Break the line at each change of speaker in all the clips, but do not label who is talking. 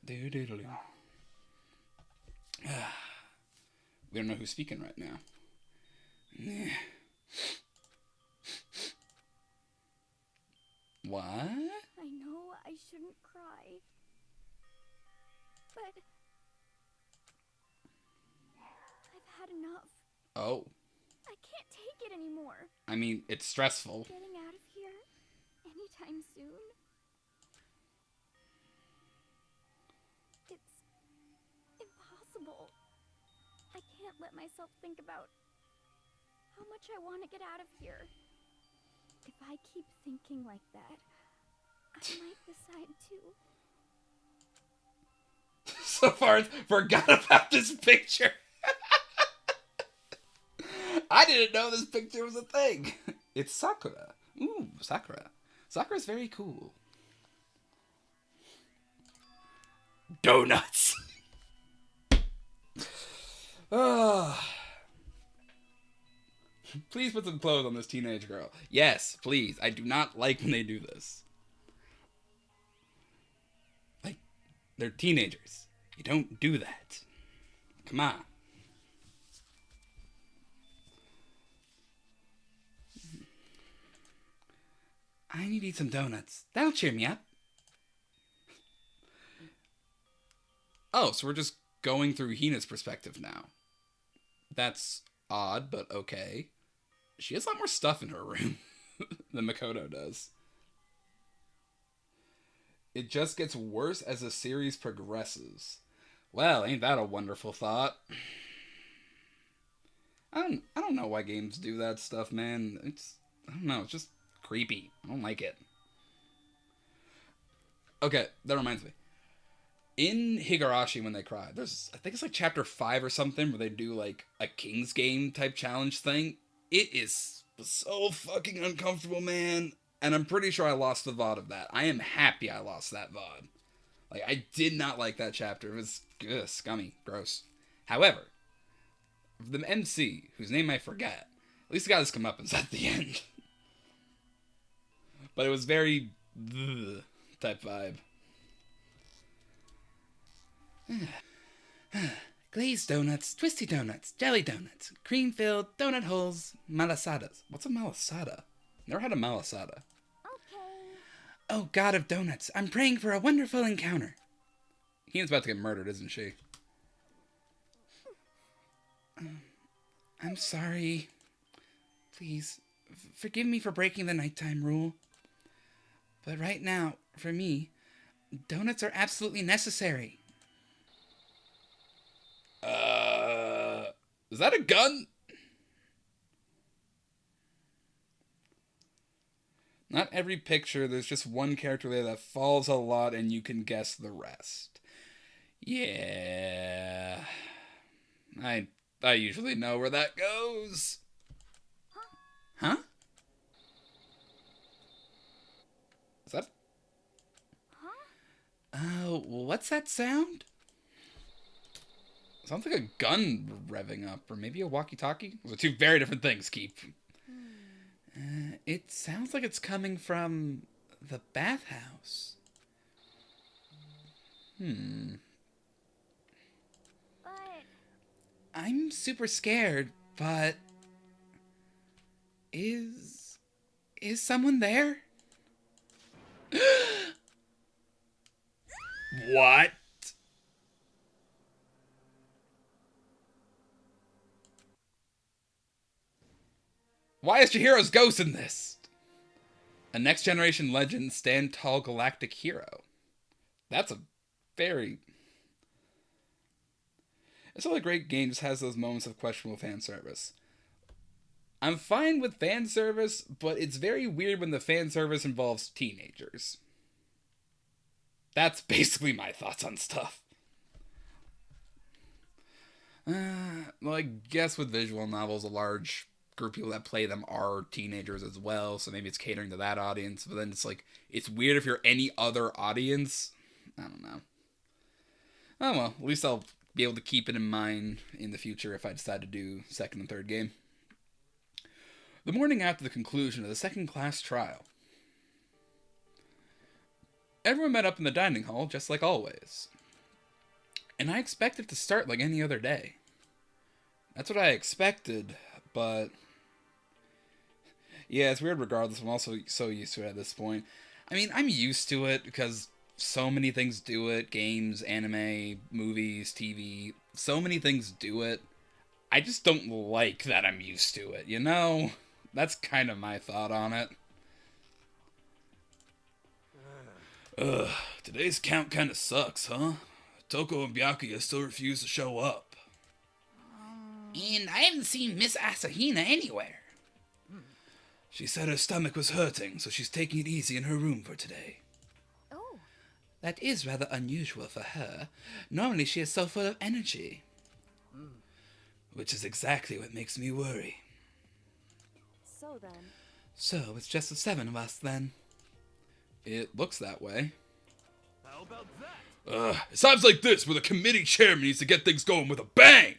Do-do-do-do. We don't know who's speaking right now. What?
I know I shouldn't cry. But I've had enough.
Oh.
I can't take it anymore.
I mean, it's stressful.
Getting out of here anytime soon. It's impossible. I can't let myself think about how much I want to get out of here. If I keep thinking like that, I might decide to.
So far, forgot about this picture. I didn't know this picture was a thing. It's Sakura. Ooh, Sakura. Sakura's very cool. Donuts. Please put some clothes on this teenage girl. Yes, please. I do not like when they do this. Like, they're teenagers. You don't do that. Come on. I need to eat some donuts. That'll cheer me up. Oh, so we're just going through Hina's perspective now. That's odd, but okay. She has a lot more stuff in her room than Makoto does. It just gets worse as the series progresses. Well, ain't that a wonderful thought? I don't know why games do that stuff, man. I don't know, it's just creepy. I don't like it. Okay, that reminds me. In Higurashi, when they cry, there's, I think it's like chapter 5 or something, where they do like a King's Game type challenge thing. It is so fucking uncomfortable, man. And I'm pretty sure I lost the VOD of that. I am happy I lost that VOD. Like, I did not like that chapter. It was scummy, gross. However, the MC, whose name I forget, at least the guy that's come up is at the end. But it was very type vibe. Glazed donuts, twisty donuts, jelly donuts, cream-filled donut holes, malasadas. What's a malasada? Never had a malasada.
Okay.
Oh, God of donuts, I'm praying for a wonderful encounter. Hina's about to get murdered, isn't she? I'm sorry. Please, forgive me for breaking the nighttime rule. But right now, for me, donuts are absolutely necessary. Is that a gun? Not every picture, there's just one character there that falls a lot and you can guess the rest. Yeah. I usually know where that goes. Huh? Is that... Oh, what's that sound? Sounds like a gun revving up, or maybe a walkie-talkie. Those are two very different things, Keep. It sounds like it's coming from the bathhouse.
But
I'm super scared, but is someone there? What? Why is Chihiro's ghost in this? A next generation legend, stand tall galactic hero. That's a very... It's all a great game, just has those moments of questionable fan service. I'm fine with fan service, but it's very weird when the fan service involves teenagers. That's basically my thoughts on stuff. Well, I guess with visual novels, a large group of people that play them are teenagers as well, so maybe it's catering to that audience, but then it's like, it's weird if you're any other audience. I don't know. Oh well, at least I'll be able to keep it in mind in the future if I decide to do second and third game. The morning after the conclusion of the second class trial, everyone met up in the dining hall just like always. And I expect it to start like any other day. That's what I expected, but... Yeah, it's weird regardless. I'm also so used to it at this point. I mean, I'm used to it because so many things do it. Games, anime, movies, TV. So many things do it. I just don't like that I'm used to it, you know? That's kind of my thought on it. Ugh, today's count kind of sucks, huh? Toko and Byakuya still refuse to show up.
And I haven't seen Miss Asahina anywhere.
She said her stomach was hurting, so she's taking it easy in her room for today.
Oh.
That is rather unusual for her. Normally she is so full of energy. Which is exactly what makes me worry.
So then.
So, it's just the 7 of us then. It looks that way.
How about that?
It's times like this where the committee chairman needs to get things going with a bang!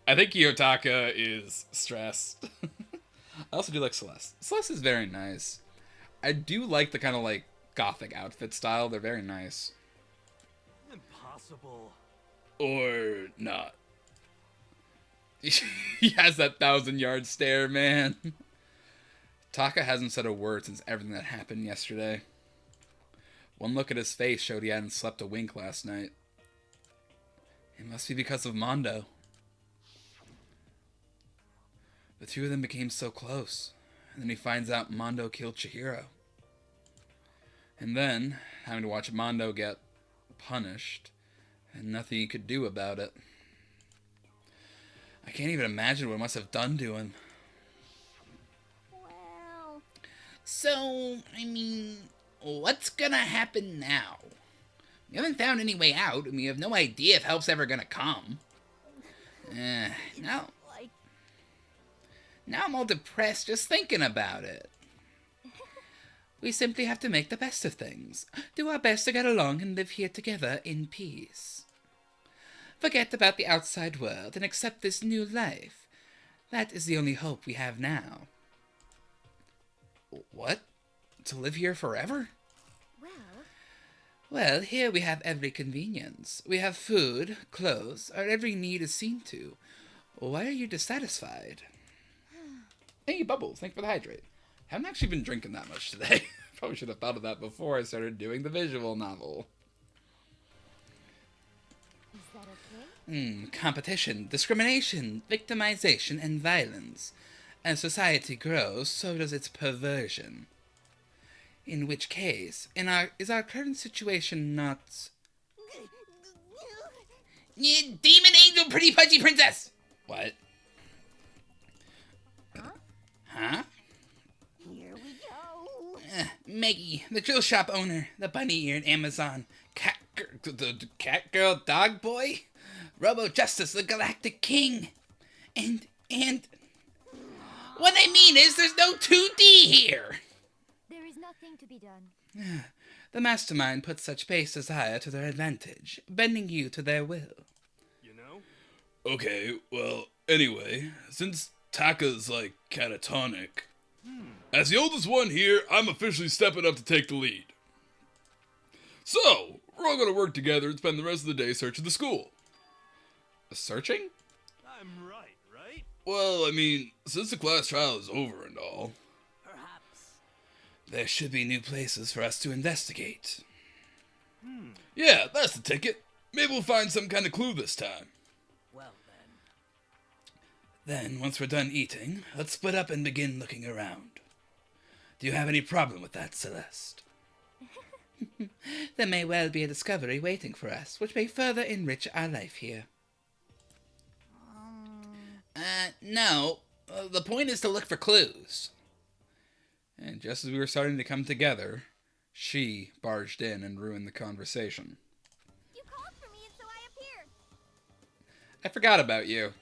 I think Kiyotaka is stressed. I also do like Celeste. Celeste is very nice. I do like the kind of like gothic outfit style. They're very nice.
Impossible.
Or not. He has that 1,000-yard stare, man. Taka hasn't said a word since everything that happened yesterday. One look at his face showed he hadn't slept a wink last night. It must be because of Mondo. The two of them became so close, and then he finds out Mondo killed Chihiro. And then, having to watch Mondo get punished, and nothing he could do about it. I can't even imagine what it must have done to him.
Well.
So, I mean, what's gonna happen now? We haven't found any way out, and we have no idea if help's ever gonna come. Now I'm all depressed just thinking about it.
We simply have to make the best of things. Do our best to get along and live here together in peace. Forget about the outside world and accept this new life. That is the only hope we have now. What? To live here forever? Well, here we have every convenience. We have food, clothes, our every need is seen to. Why are you dissatisfied? Hey, Bubbles, thanks for the hydrate. Haven't actually been drinking that much today. Probably should have thought of that before I started doing the visual novel.
Is that okay?
Competition, discrimination, victimization, and violence. As society grows, so does its perversion. In which case, is our current situation not...
Demon angel pretty pudgy princess!
What?
Huh?
Huh?
Here we go.
Maggie, the drill shop owner, the bunny-eared Amazon,
The cat girl dog boy?
Robo Justice, the galactic king. And... What I mean is there's no 2D here!
There is nothing to be done.
The mastermind puts such base desire to their advantage, bending you to their will.
You know?
Okay, well, anyway, since Taka's, like, catatonic, as the oldest one here, I'm officially stepping up to take the lead. So, we're all gonna work together and spend the rest of the day searching the school. Searching?
I'm right?
Well, I mean, since the class trial is over and all,
Perhaps.
there should be new places for us to investigate. Yeah, that's the ticket. Maybe we'll find some kind of clue this time.
Well
Then, once we're done eating, let's split up and begin looking around. Do you have any problem with that, Celeste? There may well be a discovery waiting for us, which may further enrich our life here.
No. The point is to look for clues.
And just as we were starting to come together, she barged in and ruined the conversation.
You called for me, and so I appeared.
I forgot about you.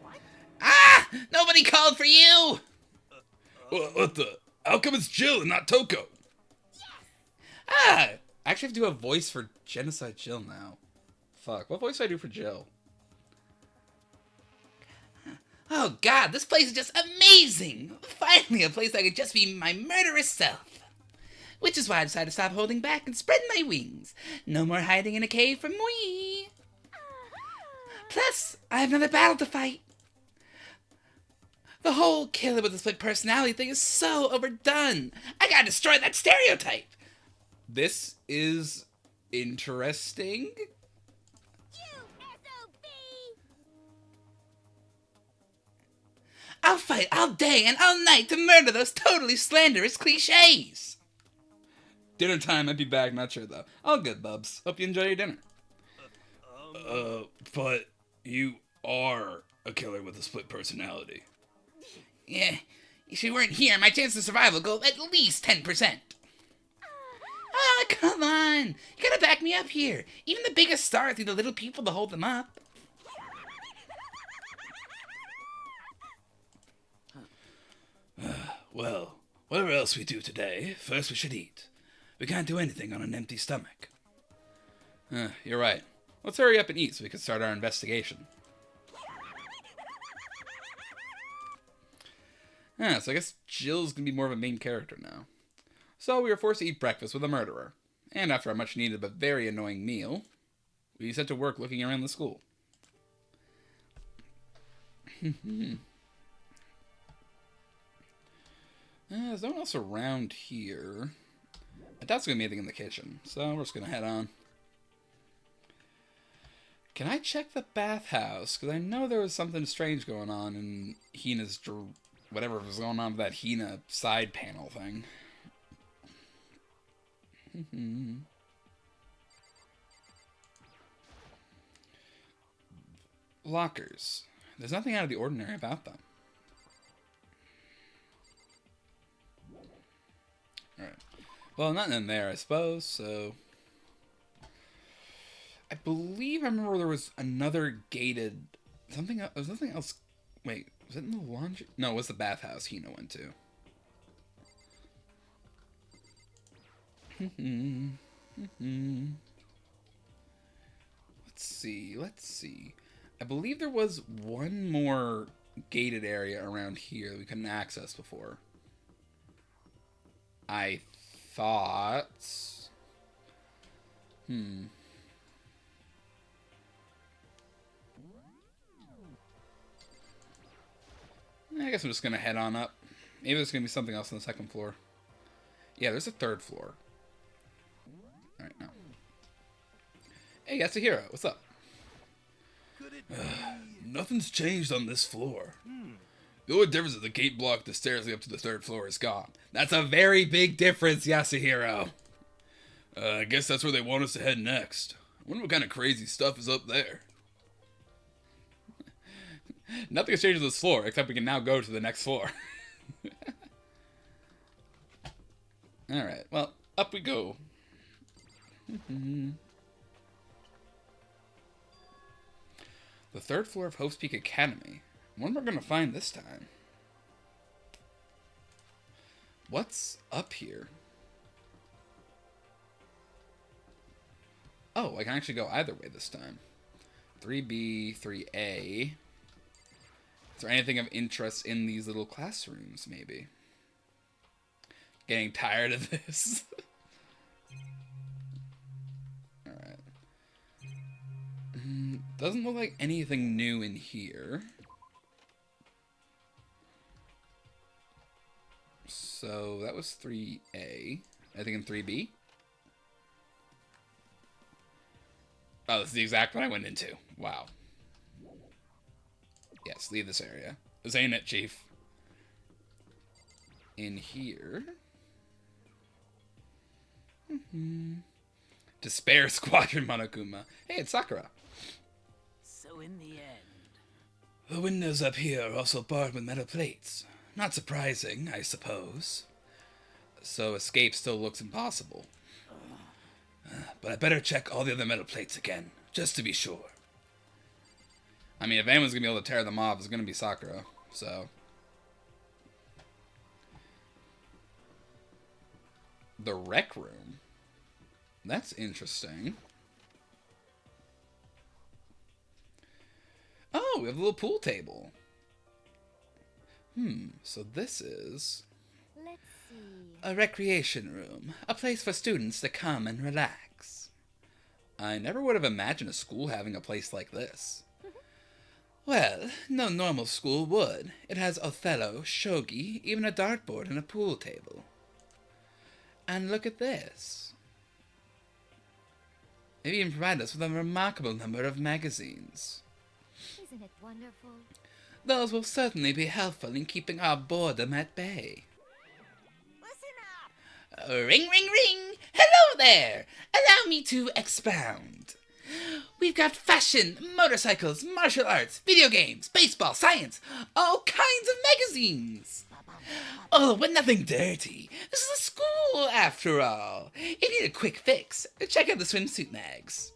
What?
Ah! Nobody called for you!
What the? How come it's Jill and not Toko?
Ah!
I actually have to do a voice for Genocide Jill now. Fuck, what voice do I do for Jill?
Oh god, this place is just amazing! Finally a place I could just be my murderous self. Which is why I decided to stop holding back and spread my wings. No more hiding in a cave from me. Plus, I have another battle to fight. The whole killer with a split personality thing is so overdone. I gotta destroy that stereotype.
This is interesting.
I'll fight all day and all night to murder those totally slanderous cliches.
Dinner time, I'd be back, not sure though. All good, bubs. Hope you enjoy your dinner. But you are a killer with a split personality.
Yeah, if you weren't here, my chance of survival go at least 10%. Ah, come on. You gotta back me up here. Even the biggest stars need the little people to hold them up.
Well, whatever else we do today, first we should eat. We can't do anything on an empty stomach. You're right. Let's hurry up and eat so we can start our investigation. So I guess Jill's gonna be more of a main character now. So we were forced to eat breakfast with a murderer. And after a much needed but very annoying meal, we set to work looking around the school. There's no one else around here. I doubt there's gonna be anything in the kitchen, so we're just gonna head on. Can I check the bathhouse? Because I know there was something strange going on in Hina's... whatever was going on with that Hina side panel thing. Lockers. There's nothing out of the ordinary about them. Alright. Well, nothing in there, I suppose, so... I believe I remember there was another gated... Something else... There's nothing else... Wait, was it in the laundry? No, it was the bathhouse Hina went to. Let's see. I believe there was one more gated area around here that we couldn't access before. I thought... I guess I'm just gonna head on up. Maybe there's gonna be something else on the second floor. Yeah, there's a third floor. Alright, now. Hey, Chihiro, what's up? Nothing's changed on this floor. The only difference is the gate block the stairs leading up to the third floor is gone. That's a very big difference, Yasuhiro. I guess that's where they want us to head next. I wonder what kind of crazy stuff is up there. Nothing has changed on this floor, except we can now go to the next floor. Alright, well, up we go. The third floor of Hope's Peak Academy. I wonder what we're going to find this time. What's up here? Oh, I can actually go either way this time. 3B, 3A. Is there anything of interest in these little classrooms, maybe? Getting tired of this. Alright. Doesn't look like anything new in here. So, that was 3A. Anything in 3B? Oh, this is the exact one I went into. Wow. Yes, leave this area. This ain't it, Chief. In here... Despair Squadron Monokuma. Hey, it's Sakura.
So in the end...
The windows up here are also barred with metal plates. Not surprising, I suppose. So escape still looks impossible. But I better check all the other metal plates again, just to be sure. I mean, if anyone's going to be able to tear them off, it's going to be Sakura, so... The rec room? That's interesting. Oh, we have a little pool table. So this is...
Let's see.
A recreation room. A place for students to come and relax.
I never would have imagined a school having a place like this. Well, no normal school would. It has Othello, shogi, even a dartboard and a pool table. And look at this. They've even provided us with a remarkable number of magazines.
Isn't it wonderful?
Those will certainly be helpful in keeping our boredom at bay.
Listen up!
Ring, ring, ring! Hello there! Allow me to expound. We've got fashion, motorcycles, martial arts, video games, baseball, science, all kinds of magazines. Oh, but nothing dirty. This is a school, after all. If you need a quick fix, check out the swimsuit mags.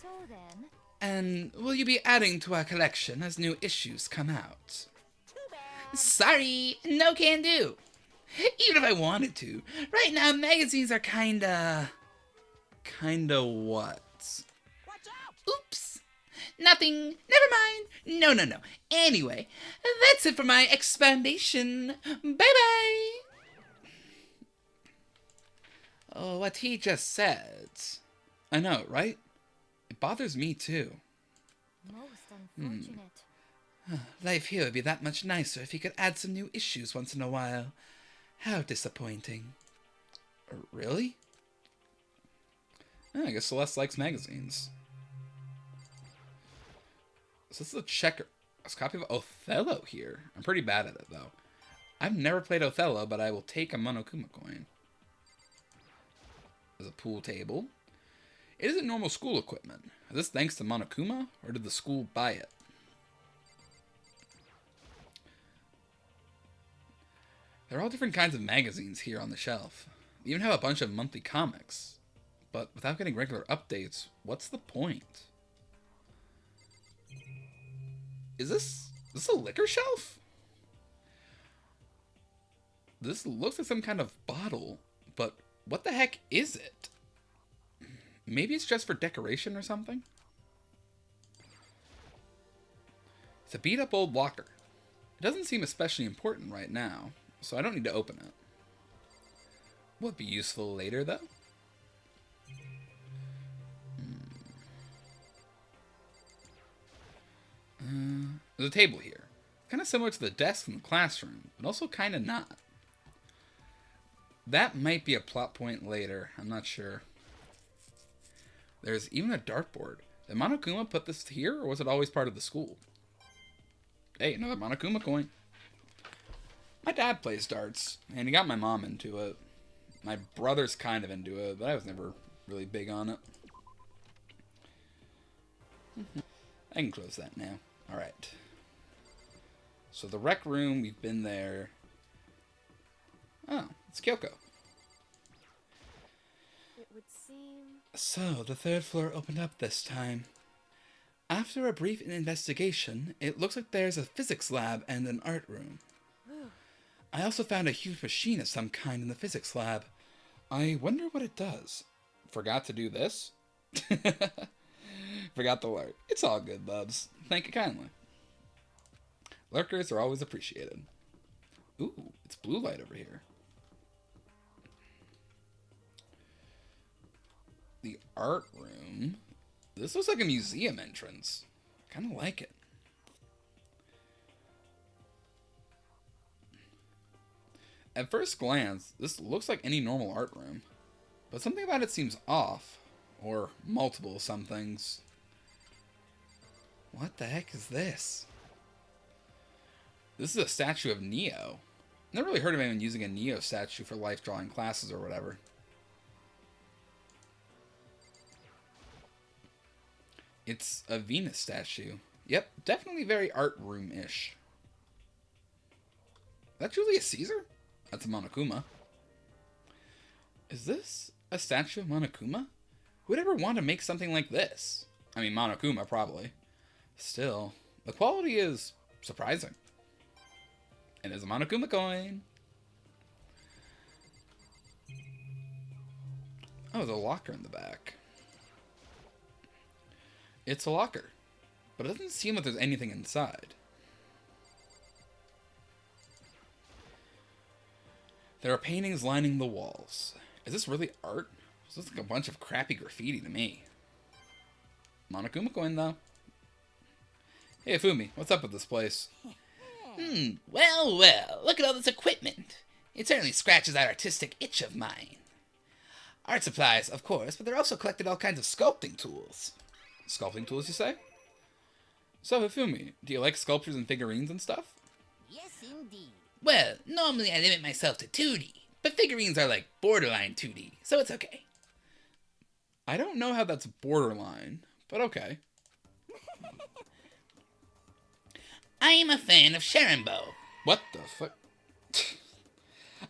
So then,
And will you be adding to our collection as new issues come out?
Too bad.
Sorry, no can do. Even if I wanted to. Right now, magazines are kinda
What?
Watch out!
oops. Nothing. Never mind. No. Anyway, that's it for my explanation. Bye-bye.
Oh, what he just said. I know, right? It bothers me too.
most unfortunate.
Life here would be that much nicer if he could add some new issues once in a while. How disappointing. Really? I guess Celeste likes magazines. So this is a copy of Othello here. I'm pretty bad at it, though. I've never played Othello, but I will take a Monokuma coin. There's a pool table. It isn't normal school equipment. Is this thanks to Monokuma, or did the school buy it? There are all different kinds of magazines here on the shelf. They even have a bunch of monthly comics. But without getting regular updates, what's the point? Is this a liquor shelf? This looks like some kind of bottle, but what the heck is it? Maybe it's just for decoration or something? It's a beat up old locker. It doesn't seem especially important right now, so I don't need to open it. Will it be useful later, though? There's a table here. Kind of similar to the desk in the classroom, but also kind of not. That might be a plot point later. I'm not sure. There's even a dartboard. Did Monokuma put this here, or was it always part of the school? Hey, another Monokuma coin. My dad plays darts, and he got my mom into it. My brother's kind of into it, but I was never really big on it. I can close that now. Alright. So the rec room, we've been there. Oh, it's Kyoko.
It would seem.
So, the third floor opened up this time. After a brief investigation, it looks like there's a physics lab and an art room. I also found a huge machine of some kind in the physics lab. I wonder what it does. Forgot to do this? Forgot the alert. It's all good, bubs. Thank you kindly. Lurkers are always appreciated. Ooh, it's blue light over here. The art room. This looks like a museum entrance. Kind of like it. At first glance, this looks like any normal art room. But something about it seems off. Or multiple somethings. What the heck is this? This is a statue of Neo. Never really heard of anyone using a Neo statue for life drawing classes or whatever. It's a Venus statue. Yep, definitely very art room-ish. Is that Julius Caesar? That's a Monokuma. Is this a statue of Monokuma? Who would ever want to make something like this? I mean, Monokuma, probably. Still, the quality is surprising. And there's a Monokuma coin. Oh, there's a locker in the back. It's a locker, but it doesn't seem like there's anything inside. There are paintings lining the walls. Is this really art? This looks like a bunch of crappy graffiti to me. Monokuma coin, though. Hey, Fumi, what's up with this place?
Well, well, look at all this equipment. It certainly scratches that artistic itch of mine. Art supplies, of course, but they're also collected all kinds of sculpting tools.
Sculpting tools, you say? So, Hifumi, do you like sculptures and figurines and stuff?
Yes, indeed.
Well, normally I limit myself to 2D, but figurines are like borderline 2D, so it's okay.
I don't know how that's borderline, but okay.
I am a fan of Sharonbo.
What the fuck?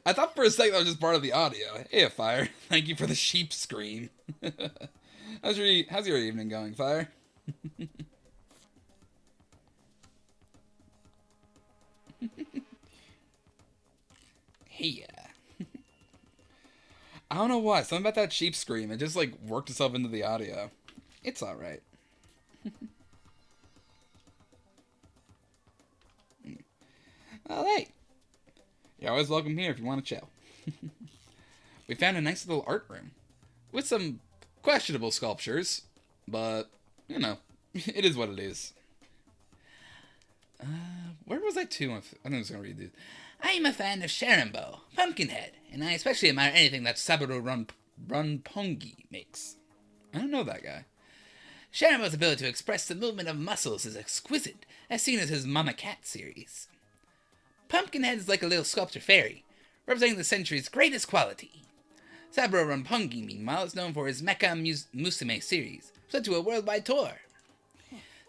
I thought for a second that was just part of the audio. Hey, Fire. Thank you for the sheep scream. How's your evening going, Fire?
Hey,
I don't know why. Something about that sheep scream. It just, like, worked itself into the audio. It's alright. Well, hey. You're always welcome here if you want to chill. We found a nice little art room. With some questionable sculptures. But, you know, it is what it is. Where was I to? I think I'm just going to read these.
I am a fan of Sharonbo, Pumpkinhead, and I especially admire anything that Saburo Runpongi makes.
I don't know that guy.
Sharonbo's ability to express the movement of muscles is exquisite, as seen as his Mama Cat series. Pumpkinhead is like a little sculpture fairy, representing the century's greatest quality. Saburo Runpongi, meanwhile, is known for his Mecha Musume series, set to a worldwide tour.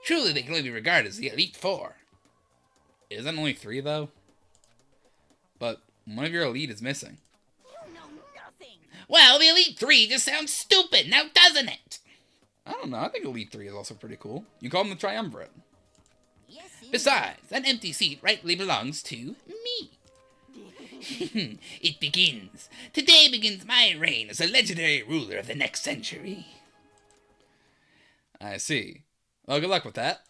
Truly, they can only be regarded as the Elite Four.
Isn't only 3, though? But one of your elite is missing.
You know nothing.
Well, the Elite 3 just sounds stupid, now doesn't it?
I don't know. I think Elite 3 is also pretty cool. You call them the Triumvirate.
Yes, indeed.
Besides, that empty seat rightly belongs to me. It begins. Today begins my reign as a legendary ruler of the next century.
I see. Well, good luck with that.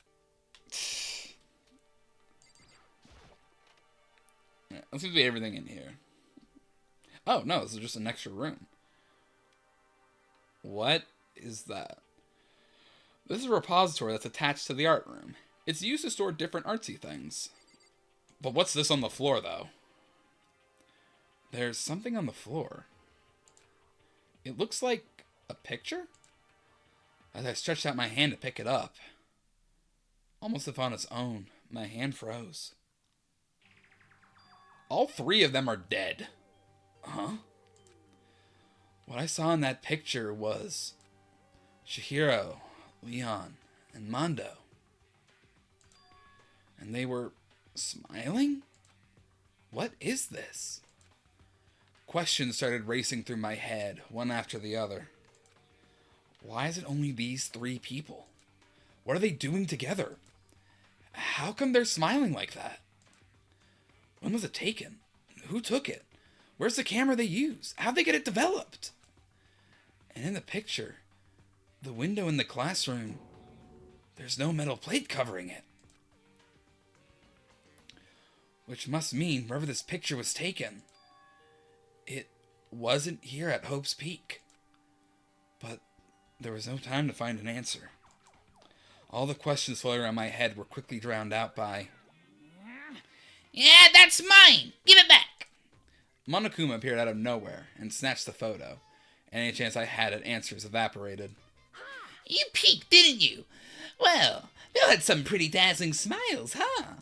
Yeah, that seems to be everything in here. Oh, no, this is just an extra room. What is that? This is a repository that's attached to the art room. It's used to store different artsy things. But what's this on the floor, though? There's something on the floor. It looks like a picture? As I stretched out my hand to pick it up, almost if on its own, my hand froze. All 3 of them are dead. Huh? What I saw in that picture was Chihiro, Leon, and Mondo. And they were smiling? What is this? Questions started racing through my head, one after the other. Why is it only these 3 people? What are they doing together? How come they're smiling like that? When was it taken? Who took it? Where's the camera they use? How'd they get it developed? And in the picture, the window in the classroom, there's no metal plate covering it. Which must mean wherever this picture was taken, it wasn't here at Hope's Peak. But there was no time to find an answer. All the questions floating around my head were quickly drowned out by...
Yeah, that's mine! Give it back!
Monokuma appeared out of nowhere and snatched the photo. Any chance I had at answers evaporated.
You peeked, didn't you? Well, they all had some pretty dazzling smiles, huh?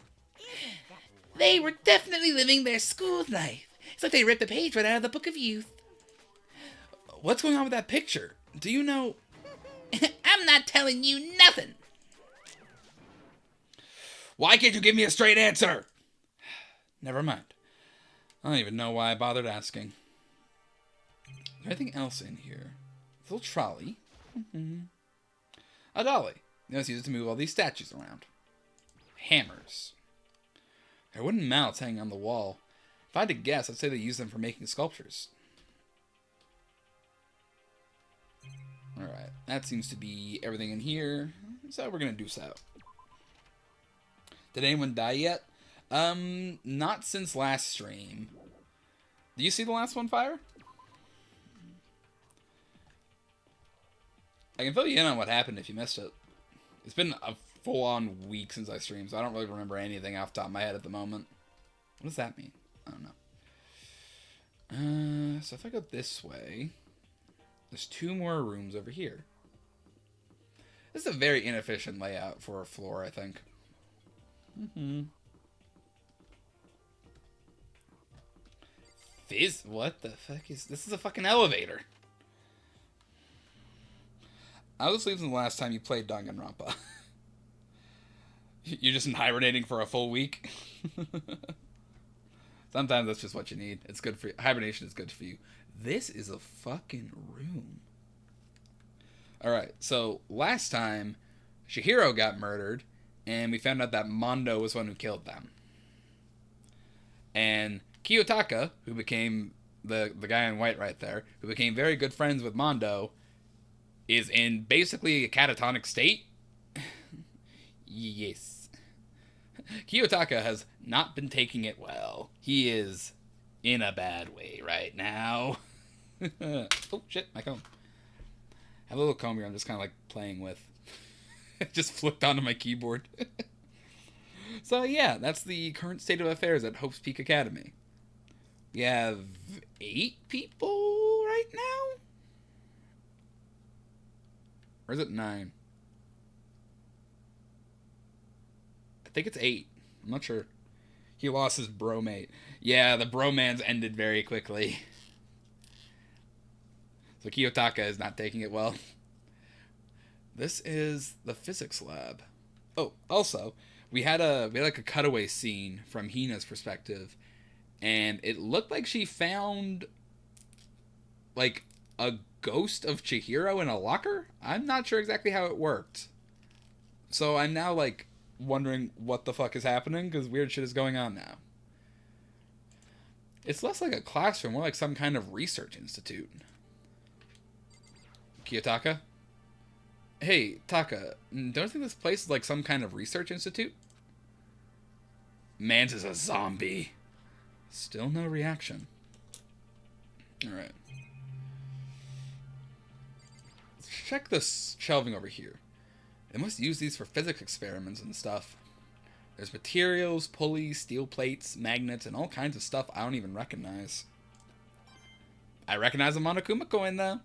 They were definitely living their school life. It's like they ripped a page right out of the Book of Youth.
What's going on with that picture? Do you know...
I'm not telling you nothing.
Why can't you give me a straight answer? Never mind. I don't even know why I bothered asking. Is there anything else in here? A little trolley. A dolly. You know, it's used to move all these statues around. Hammers. There are wooden mallets hanging on the wall. If I had to guess, I'd say they use them for making sculptures. Alright, that seems to be everything in here. So we're going to do so. Did anyone die yet? Not since last stream. Do you see the last one, Fire? I can fill you in on what happened if you missed it. It's been a full-on week since I streamed, so I don't really remember anything off the top of my head at the moment. What does that mean? I don't know. So if I go this way, there's 2 more rooms over here. This is a very inefficient layout for a floor, I think. What the fuck is this? Is a fucking elevator. I was sleeping the last time you played Danganronpa. You're just hibernating for a full week. Sometimes that's just what you need. It's good for you. Hibernation is good for you. This is a fucking room. Alright, so last time, Chihiro got murdered, and we found out that Mondo was the one who killed them. And Kiyotaka, who became the guy in white right there, who became very good friends with Mondo, is in basically a catatonic state. Yes. Kiyotaka has not been taking it well. He is in a bad way right now. Oh, shit, my comb. I have a little comb here I'm just kind of like playing with. It just flipped onto my keyboard. So yeah, that's the current state of affairs at Hope's Peak Academy. We have 8 people right now? Or is it 9? I think it's 8. I'm not sure. He lost his bromate. Yeah, the bromance ended very quickly. So Kiyotaka is not taking it well. This is the physics lab. Oh, also, we had like a cutaway scene from Hina's perspective, and it looked like she found like a ghost of Chihiro in a locker. I'm not sure exactly how it worked. So I'm now like wondering what the fuck is happening, because weird shit is going on now. It's less like a classroom, more like some kind of research institute. Kiyotaka? Hey, Taka, don't you think this place is like some kind of research institute? Mans is a zombie. Still no reaction. Alright. Let's check this shelving over here. They must use these for physics experiments and stuff. There's materials, pulleys, steel plates, magnets, and all kinds of stuff I don't even recognize. I recognize a Monokuma coin, though.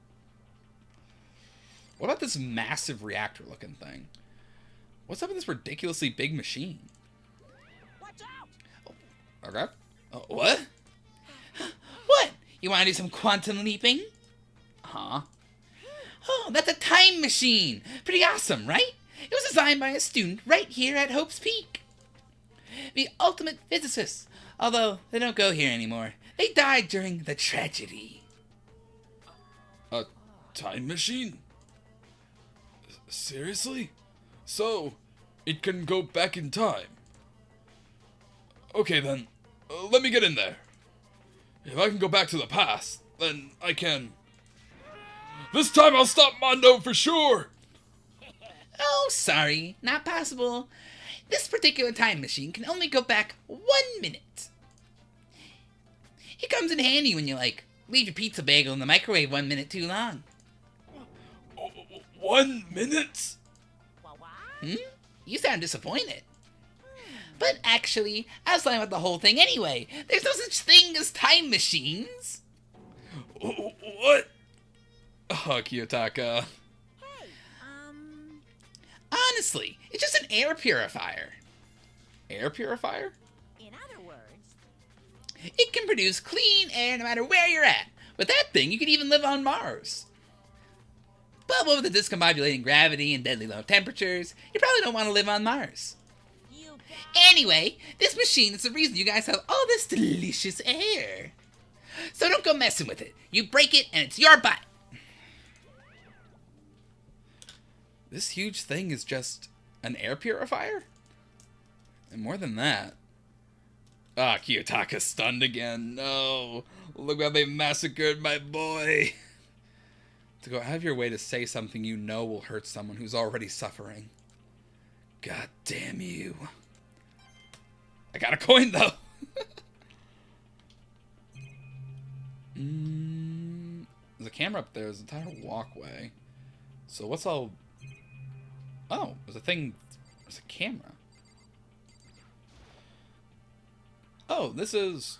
What about this massive reactor-looking thing? What's up with this ridiculously big machine?
Watch out!
Oh, okay. What?
What? You want to do some quantum leaping?
Huh?
Oh, that's a time machine. Pretty awesome, right? It was designed by a student right here at Hope's Peak. The ultimate physicists. Although, they don't go here anymore. They died during the tragedy.
A time machine? Seriously? So, it can go back in time? Okay then, let me get in there. If I can go back to the past, then I can... This time I'll stop Mondo for sure!
Oh, sorry. Not possible. This particular time machine can only go back 1 minute. It comes in handy when you, like, leave your pizza bagel in the microwave 1 minute too long.
1 minute?
Hmm? You sound disappointed. But actually, I was lying about the whole thing anyway. There's no such thing as time machines.
What? Oh, Kiyotaka.
Honestly, it's just an air purifier.
Air purifier?
In other words,
It can produce clean air no matter where you're at. With that thing, you can even live on Mars. But what with the discombobulating gravity and deadly low temperatures, you probably don't want to live on Mars.
you got
Anyway, this machine is the reason you guys have all this delicious air. So don't go messing with it. You break it and it's your butt.
This huge thing is just an air purifier? And more than that... Ah, Kiyotaka's stunned again. No. Look how they massacred my boy. To go out of your way to say something you know will hurt someone who's already suffering. God damn you. I got a coin, though. There's a camera up there. There's an entire walkway. So what's all... Oh, there's a thing... There's a camera. Oh, this is...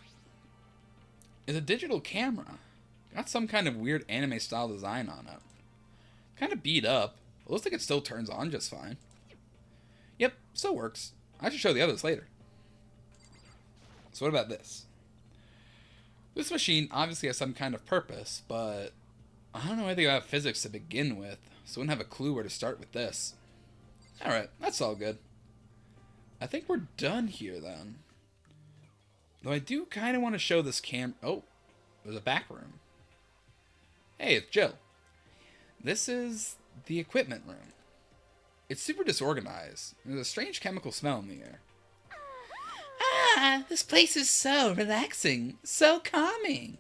It's a digital camera. Got some kind of weird anime style design on it. Kind of beat up. It looks like it still turns on just fine. Yep, still works. I should show the others later. So what about this? This machine obviously has some kind of purpose, but I don't know anything about physics to begin with, so I wouldn't have a clue where to start with this. Alright, that's all good. I think we're done here then. Though I do kind of want to show this Oh, there's a back room. Hey, it's Jill. This is the equipment room. It's super disorganized. There's a strange chemical smell in the air.
Ah, this place is so relaxing, so calming.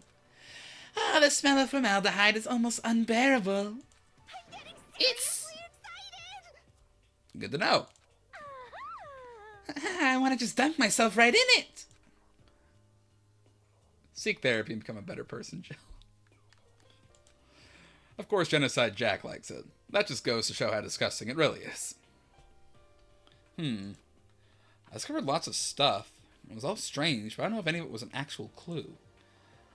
Ah, the smell of formaldehyde is almost unbearable. It's...
Good to know.
I want to just dunk myself right in it.
Seek therapy and become a better person, Jill. Of course, Genocide Jack likes it. That just goes to show how disgusting it really is. I discovered lots of stuff. It was all strange, but I don't know if any of it was an actual clue.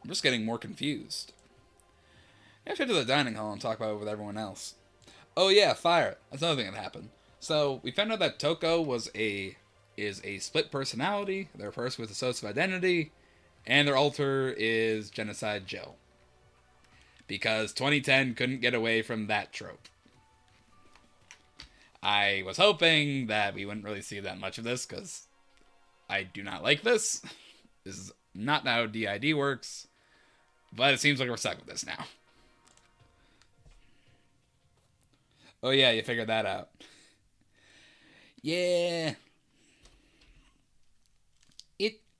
I'm just getting more confused. I have to go to the dining hall and talk about it with everyone else. Oh yeah, fire. That's another thing that happened. So, we found out that Toko is a split personality, they're a person with a dissociative identity, and their alter is Genocide Jill. Because 2010 couldn't get away from that trope. I was hoping that we wouldn't really see that much of this, because I do not like this. This is not how DID works, but it seems like we're stuck with this now. Oh yeah, you figured that out. Yeah.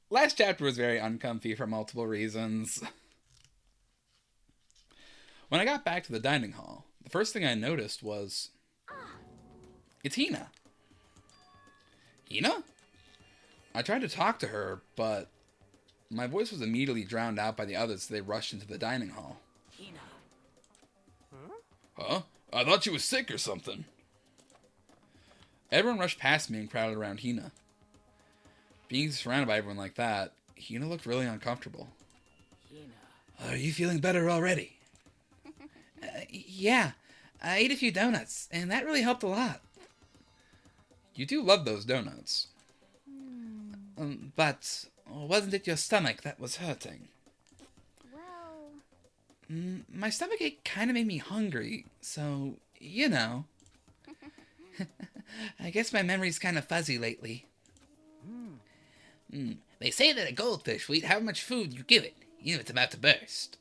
Last chapter was very uncomfy for multiple reasons. When I got back to the dining hall, the first thing I noticed was... It's Hina. Hina? I tried to talk to her, but my voice was immediately drowned out by the others as they rushed into the dining hall.
Hina.
Huh? I thought you was sick or something. Everyone rushed past me and crowded around Hina. Being surrounded by everyone like that, Hina looked really uncomfortable.
Hina.
Are you feeling better already?
Yeah, I ate a few donuts, and that really helped a lot.
You do love those donuts.
But wasn't it your stomach that was hurting?
Well...
My stomach ache kind of made me hungry, so, you know. I guess my memory's kind of fuzzy lately. They say that a goldfish will eat how much food you give it, even if it's about to burst.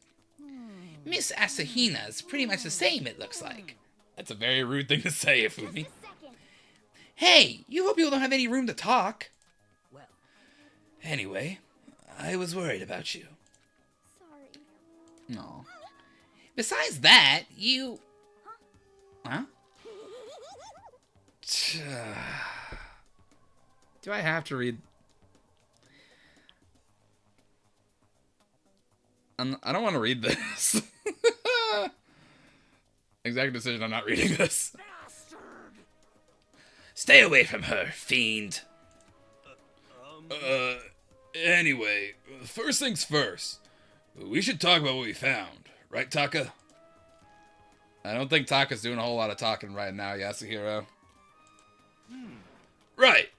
Miss Asahina's pretty much the same, it looks like.
That's a very rude thing to say, Ifumi.
Hey, you hope you don't have any room to talk.
Well,
Anyway, I was worried about you.
Sorry.
No.
Besides that, you...
Huh? Do I have to read? I don't want to read this. Executive decision, I'm not reading this.
Stay away from her, fiend.
Anyway, first things first. We should talk about what we found. Right, Taka? I don't think Taka's doing a whole lot of talking right now, Yasuhiro. Right.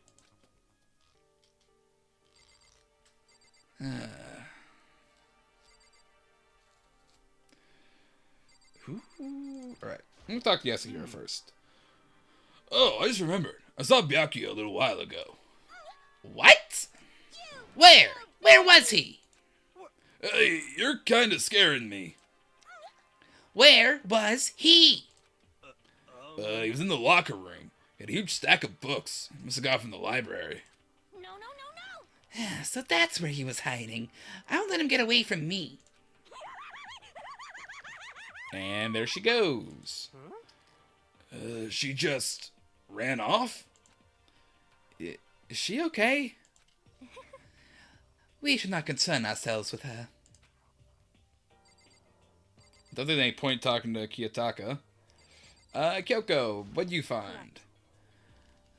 Alright, I'm gonna talk to Yasuhiro first. Oh, I just remembered. I saw Byakuya a little while ago.
What? Where? Where was he?
Hey, you're kinda scaring me.
Where was he?
He was in the locker room. He had a huge stack of books. He must have got from the library.
no.
So that's where he was hiding. I'll let him get away from me.
And there she goes. She just ran off? Is she okay?
We should not concern ourselves with her.
Don't think there's any point talking to Kiyotaka. Kyoko, what'd you find?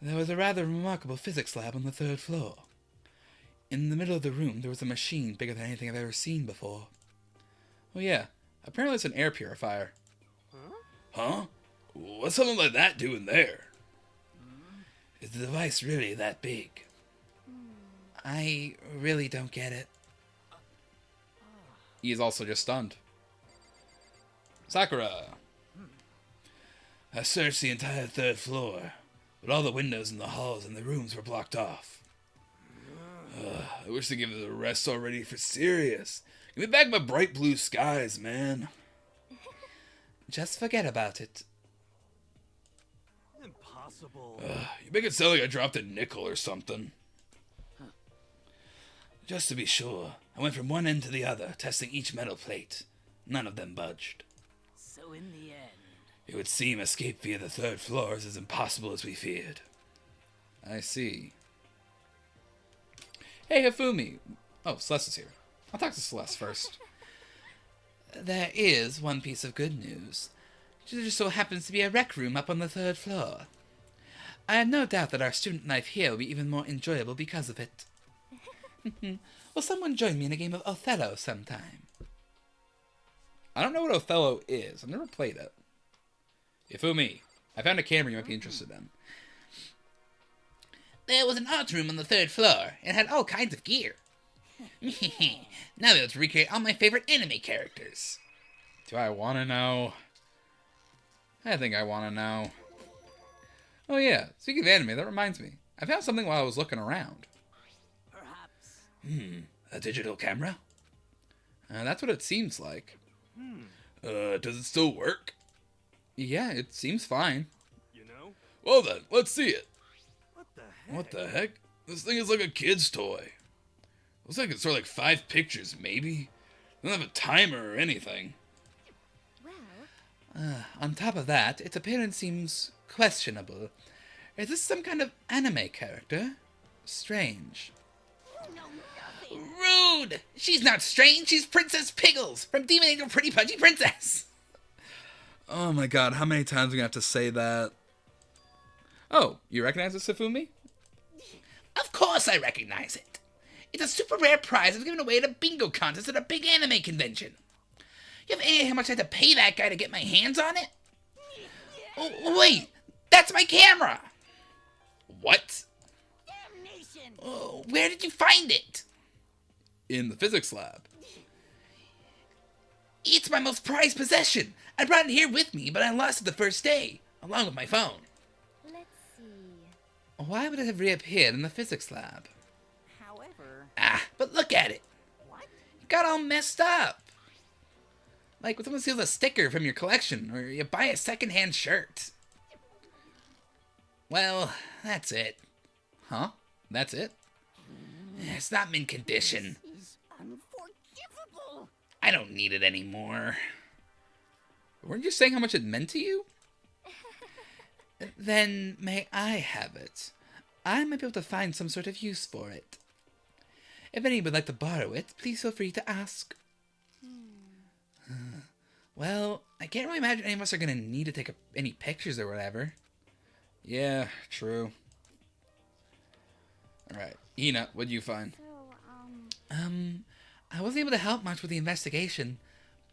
There was a rather remarkable physics lab on the 3rd floor. In the middle of the room, there was a machine bigger than anything I've ever seen before.
Oh yeah, apparently it's an air purifier.
Huh? What's something like that doing there?
Is the device really that big? I really don't get it.
He is also just stunned. Sakura.
I searched the entire 3rd floor, but all the windows in the halls and the rooms were blocked off. I wish they give it a rest already for serious. Give me back my bright blue skies, man.
Just forget about it.
Impossible.
You make it sound like I dropped a nickel or something. Just to be sure, I went from one end to the other, testing each metal plate. None of them budged.
So in the end,
It would seem escape via the 3rd floor is as impossible as we feared.
I see. Hey, Hifumi. Oh, Celeste is here. I'll talk to Celeste first.
There is one piece of good news. There just so happens to be a rec room up on the 3rd floor. I have no doubt that our student life here will be even more enjoyable because of it. Will someone join me in a game of Othello sometime?
I don't know what Othello is. I've never played it. Hifumi, I found a camera you might be interested in.
There was an art room on the 3rd floor. It had all kinds of gear. Now I'll be able to recreate all my favorite anime characters.
Do I want to know? I think I want to know. Oh yeah, speaking of anime, that reminds me. I found something while I was looking around.
perhaps.
A digital camera?
That's what it seems like.
Does it still work?
Yeah, it seems fine.
You know?
Well then, let's see it.
What the heck?
What the heck? This thing is like a kid's toy. Looks like it's sort of like 5 pictures, maybe. Doesn't have a timer or anything.
Well,
On top of that, its appearance seems questionable. Is this some kind of anime character? Strange. Rude! She's not strange, she's Princess Piggles from Demon Angel Pretty Pudgy Princess!
Oh my god, how many times are we going to have to say that? Oh, you recognize this, Hifumi?
Of course I recognize it. It's a super rare prize I was given away at a bingo contest at a big anime convention. You have any idea how much I had to pay that guy to get my hands on it? Oh, wait! That's my camera!
What?
Oh, where did you find it?
In the physics lab.
It's my most prized possession. I brought it here with me, but I lost it the first day, along with my phone.
let's see.
Why would it have reappeared in the physics lab?
However,
But look at it.
what?
It got all messed up. Like when someone steals a sticker from your collection, or you buy a secondhand shirt. Well, that's it.
Huh? That's it?
It's not mint condition.
Is unforgivable.
I don't need it anymore.
Weren't you saying how much it meant to you?
Then may I have it? I might be able to find some sort of use for it. If anyone would like to borrow it, please feel free to ask. Well, I can't really imagine any of us are going to need to take any pictures or whatever.
Yeah, true. Alright, Ina, what'd you find?
So,
I wasn't able to help much with the investigation,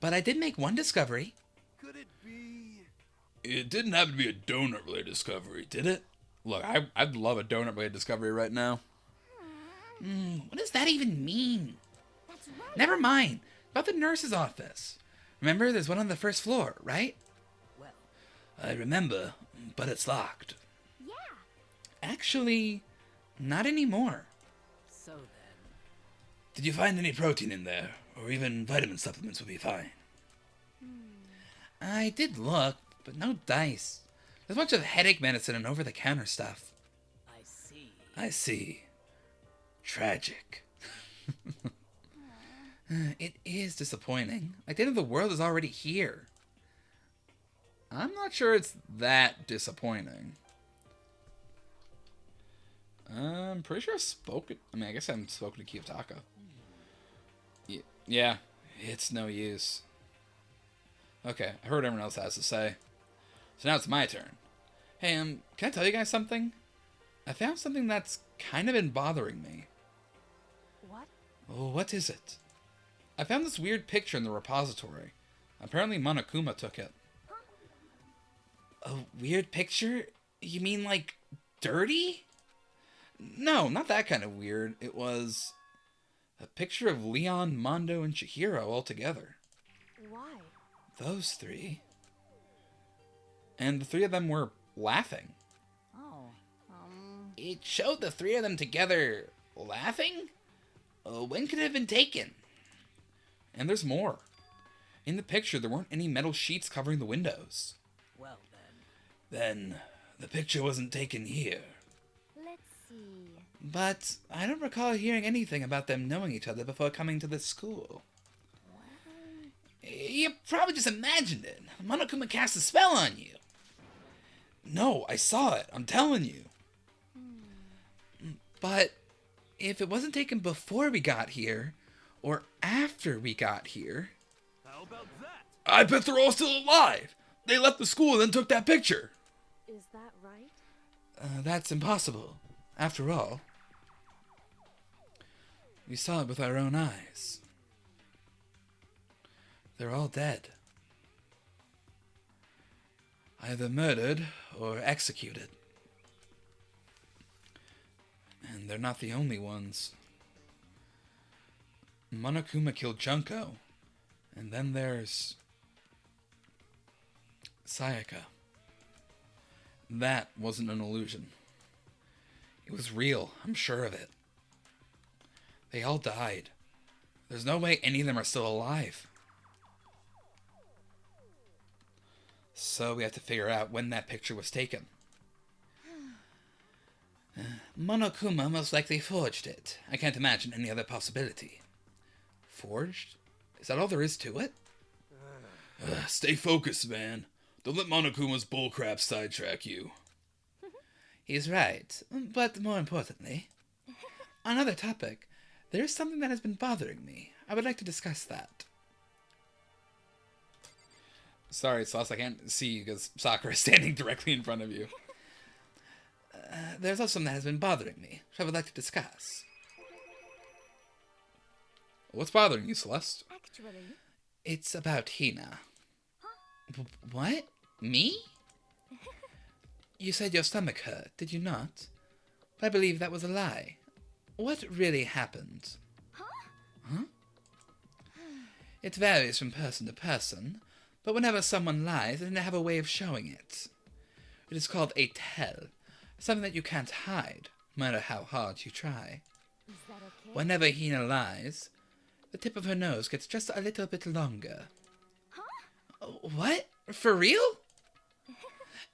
but I did make one discovery.
Could it be?
It didn't happen to be a donut-related discovery, did it?
Look, I'd love a donut-related discovery right now.
What does that even mean?
that's right.
Never mind. About the nurse's office. Remember, there's one on the 1st floor, right?
Well,
I remember, but it's locked.
Yeah.
Actually, not anymore.
so then.
Did you find any protein in there? Or even vitamin supplements would be fine.
I did look, but no dice. There's a bunch of headache medicine and over-the-counter stuff.
I see.
I see. Tragic.
It is disappointing. Like, the end of the world is already here.
I'm not sure it's that disappointing. I'm pretty sure I've spoken... I mean, I guess I haven't spoken to Kiyotaka. Yeah, it's no use. Okay, I heard what everyone else has to say. So now it's my turn. Hey, can I tell you guys something? I found something that's kind of been bothering me.
What?
Oh, what is it? I found this weird picture in the repository. Apparently Monokuma took it. A weird picture? You mean like dirty? No, not that kind of weird. It was a picture of Leon, Mondo, and Chihiro all together.
Why?
Those three. And the three of them were laughing.
Oh,
It showed the three of them together laughing? When could it have been taken?
And there's more. In the picture, there weren't any metal sheets covering the windows.
well then.
Then the picture wasn't taken here.
Let's see.
But I don't recall hearing anything about them knowing each other before coming to this school.
You probably just imagined it. Monokuma cast a spell on you.
No, I saw it. I'm telling you. But if it wasn't taken before we got here, or after we got here,
How about that?
I bet they're all still alive. They left the school and then took that picture.
Is that right?
that's impossible. After all, we saw it with our own eyes. They're all dead. Either murdered or executed. And they're not the only ones. Monokuma killed Junko. And then there's Sayaka. That wasn't an illusion. It was real, I'm sure of it. They all died. There's no way any of them are still alive. So we have to figure out when that picture was taken.
Monokuma most likely forged it. I can't imagine any other possibility.
Forged? Is that all there is to it?
Stay focused, man. Don't let Monokuma's bullcrap sidetrack you.
He's right. But more importantly,
On another topic, there is something that has been bothering me. I would like to discuss that. Sorry, Sauce, I can't see you because Sakura is standing directly in front of you. There's also something that has been bothering me, which I would like to discuss. What's bothering you, Celeste?
Actually,
It's about Hina.
what? Me?
You said your stomach hurt, did you not? But I believe that was a lie. What really happened? Huh? It varies from person to person, but whenever someone lies, they have a way of showing it. It is called a tell, something that you can't hide, no matter how hard you try.
is that okay?
Whenever Hina lies, the tip of her nose gets just a little bit longer. What? For real?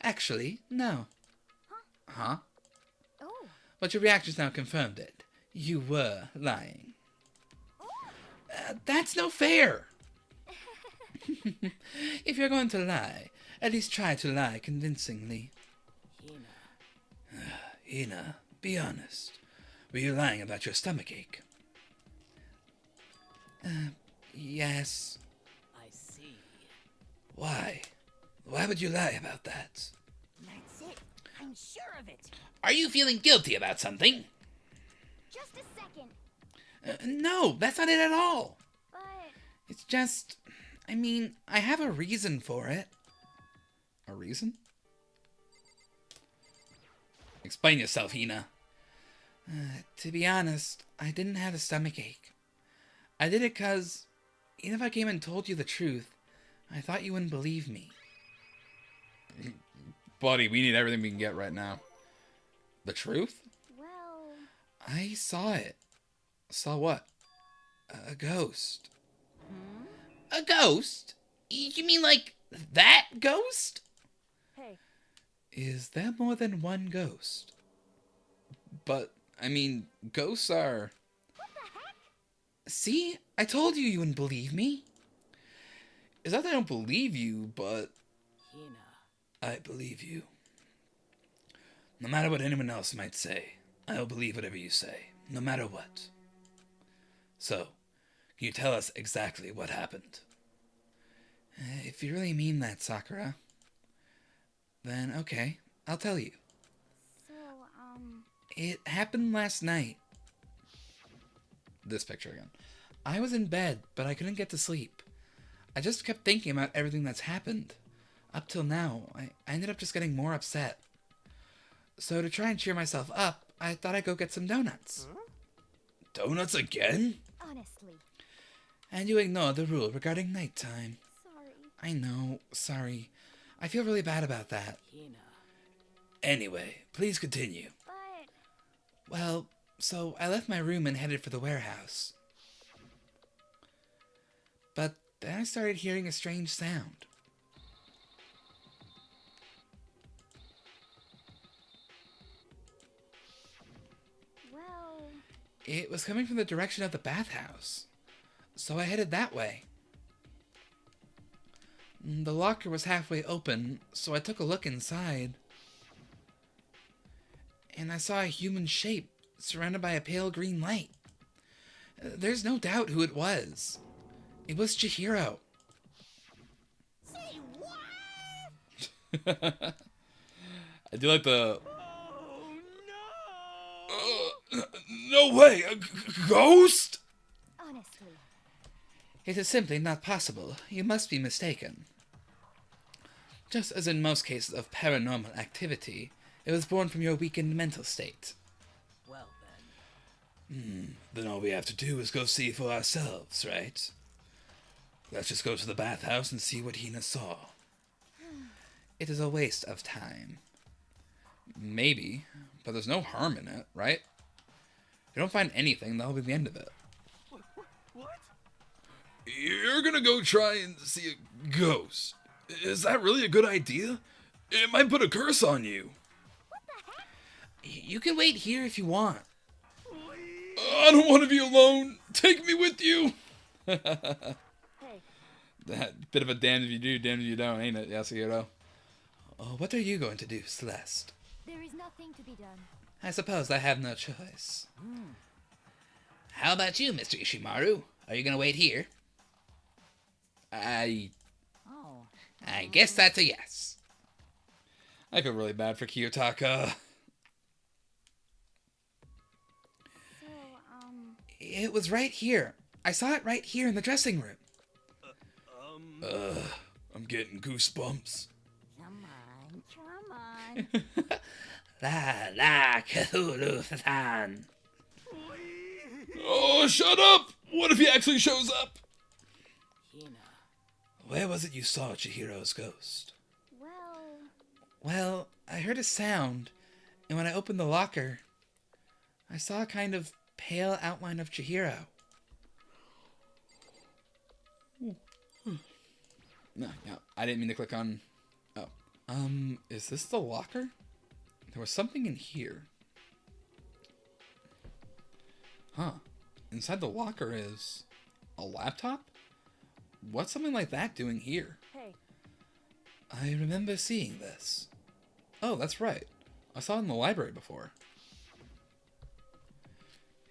Actually, no. Huh?
Oh,
But your reactions now confirmed it. You were lying. That's no fair! If you're going to lie, at least try to lie convincingly.
Hina.
Hina, be honest. Were you lying about your stomachache?
Yes.
I see.
Why? Why would you lie about that?
That's it. I'm sure of it.
Are you feeling guilty about something?
just a second.
No, that's not it at all.
But
It's just, I have a reason for it. A reason? Explain yourself, Hina. To be honest, I didn't have a stomachache. I did it because, even if I came and told you the truth, I thought you wouldn't believe me. Buddy, we need everything we can get right now. The truth?
well,
I saw it. Saw what? A ghost.
A ghost? You mean like that ghost?
hey,
Is there more than one ghost? But, ghosts are... See? I told you you wouldn't believe me. It's not that I don't believe you, but
Hina.
I believe you. No matter what anyone else might say, I will believe whatever you say, no matter what. So, can you tell us exactly what happened?
if you really mean that, Sakura,
Then, okay, I'll tell you.
So,
It happened last night.
This picture again.
I was in bed, but I couldn't get to sleep. I just kept thinking about everything that's happened. Up till now, I ended up just getting more upset. So to try and cheer myself up, I thought I'd go get some donuts.
Donuts again?
honestly,
And you ignored the rule regarding nighttime.
sorry.
I know, sorry. I feel really bad about that.
Hina.
Anyway, please continue.
But
Well, so I left my room and headed for the warehouse. But then I started hearing a strange sound.
well,
It was coming from the direction of the bathhouse. So I headed that way. The locker was halfway open, so I took a look inside. And I saw a human shape surrounded by a pale green light. There's no doubt who it was. It was Chihiro.
Say what?
I do like the.
Oh no!
No way! A ghost?
honestly,
It is simply not possible. You must be mistaken. Just as in most cases of paranormal activity, it was born from your weakened mental state.
Well then.
Then all we have to do is go see for ourselves, right? Let's just go to the bathhouse and see what Hina saw. It is a waste of time.
Maybe, but there's no harm in it, right? If you don't find anything, that'll be the end of it.
What?
You're gonna go try and see a ghost. Is that really a good idea? It might put a curse on you.
You can wait here if you want.
I don't want to be alone. Take me with you.
hey,
That bit of a damned if you do, damned if you don't, ain't it, Yasuhiro?
Oh, what are you going to do, Celeste?
there is nothing to be done.
I suppose I have no choice.
How about you, Mr. Ishimaru? Are you gonna wait here?
I
I guess that's a yes.
feel really bad for Kiyotaka.
So,
It was right here. I saw it right here in the dressing room.
I'm getting goosebumps.
come on.
La Cthulhu-san.
Oh, shut up! What if he actually shows up?
Hina.
Where was it you saw Chihiro's ghost?
well,
Well, I heard a sound, and when I opened the locker, I saw a kind of pale outline of Chihiro.
No, I didn't mean to click on. Oh. Is this the locker? There was something in here. Huh. Inside the locker is a laptop? What's something like that doing here?
hey,
I remember seeing this.
Oh, that's right. I saw it in the library before.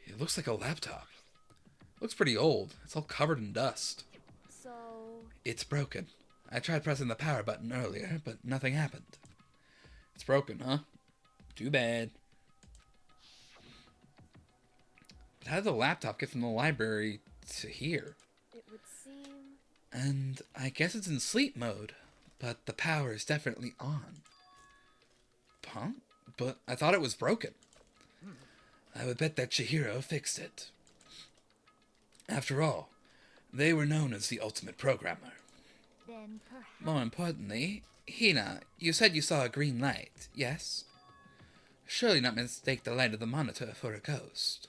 It looks like a laptop. Looks pretty old. It's all covered in dust.
so,
It's broken. I tried pressing the power button earlier, but nothing happened.
It's broken, huh? Too bad. But how did the laptop get from the library to here?
it would seem.
And I guess it's in sleep mode, but the power is definitely on.
Huh? But I thought it was broken.
I would bet that Chihiro fixed it. After all, they were known as the ultimate programmer.
Then perhaps.
More importantly, Hina, you said you saw a green light, yes? Surely not mistake the light of the monitor for a ghost.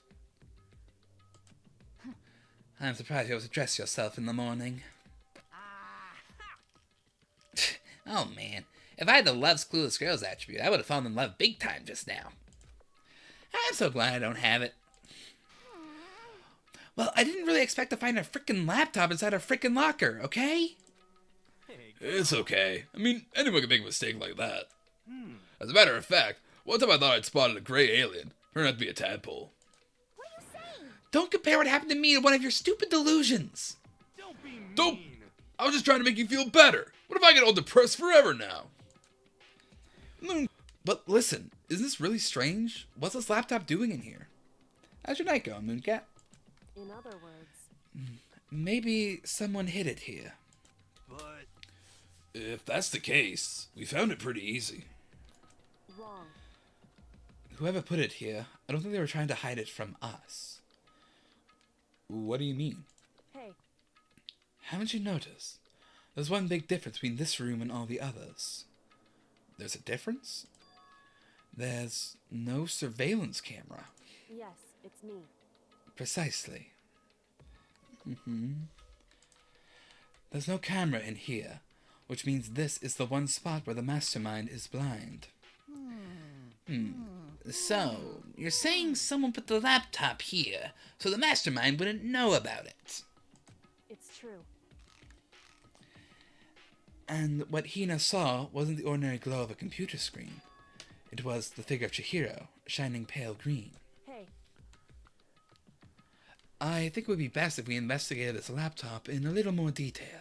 I'm surprised you able to dress yourself in the morning.
Oh man, if I had the loves clueless girls attribute, I would have fallen in love big time just now. I'm so glad I don't have it.
Well, I didn't really expect to find a frickin' laptop inside a frickin' locker, okay?
It's okay. I mean, anyone can make a mistake like that. As a matter of fact, one time I thought I'd spotted a gray alien. Turned out to be a tadpole.
What are you saying?
Don't compare what happened to me to one of your stupid delusions.
Don't be mean.
Don't- I was just trying to make you feel better. What if I get all depressed forever now? But listen, isn't this really strange? What's this laptop doing in here? How's your night going, Mooncat?
In other words,
Maybe someone hid it here.
But
If that's the case, we found it pretty easy.
wrong.
Whoever put it here, I don't think they were trying to hide it from us.
What do you mean?
Hey,
Haven't you noticed? There's one big difference between this room and all the others.
There's a difference?
There's no surveillance camera.
yes, it's me.
Precisely. There's no camera in here, which means this is the one spot where the mastermind is blind.
So, you're saying someone put the laptop here so the mastermind wouldn't know about it?
It's true.
And what Hina saw wasn't the ordinary glow of a computer screen. It was the figure of Chihiro, shining pale green.
Hey,
I think it would be best if we investigated this laptop in a little more detail.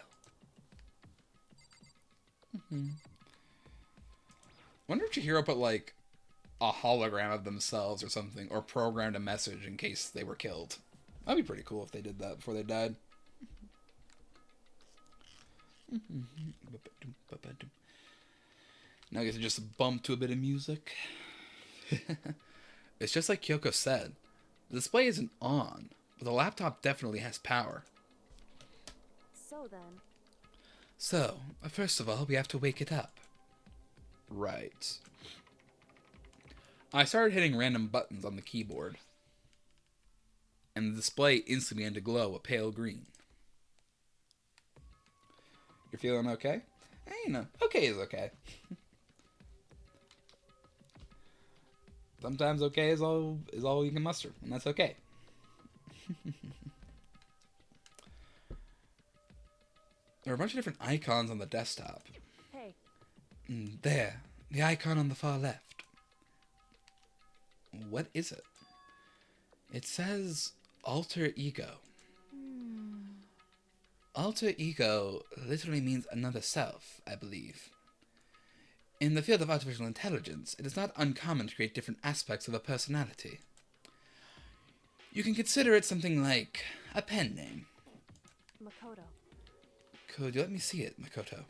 Wonder if Chihiro put like a hologram of themselves or something, or programmed a message in case they were killed. That'd be pretty cool if they did that before they died. Now I get to just bump to a bit of music. It's just like Kyoko said. The display isn't on, but the laptop definitely has power.
so then,
So, first of all, we have to wake it up.
Right. I started hitting random buttons on the keyboard, and the display instantly began to glow a pale green. You're feeling okay? You know, okay is okay. Sometimes okay is all you can muster, and that's okay. There are a bunch of different icons on the desktop.
hey,
There, the icon on the far left.
What is it?
It says alter ego. Alter ego literally means another self, I believe. In the field of artificial intelligence, it is not uncommon to create different aspects of a personality. You can consider it something like a pen name.
Makoto.
Could you let me see it, Makoto?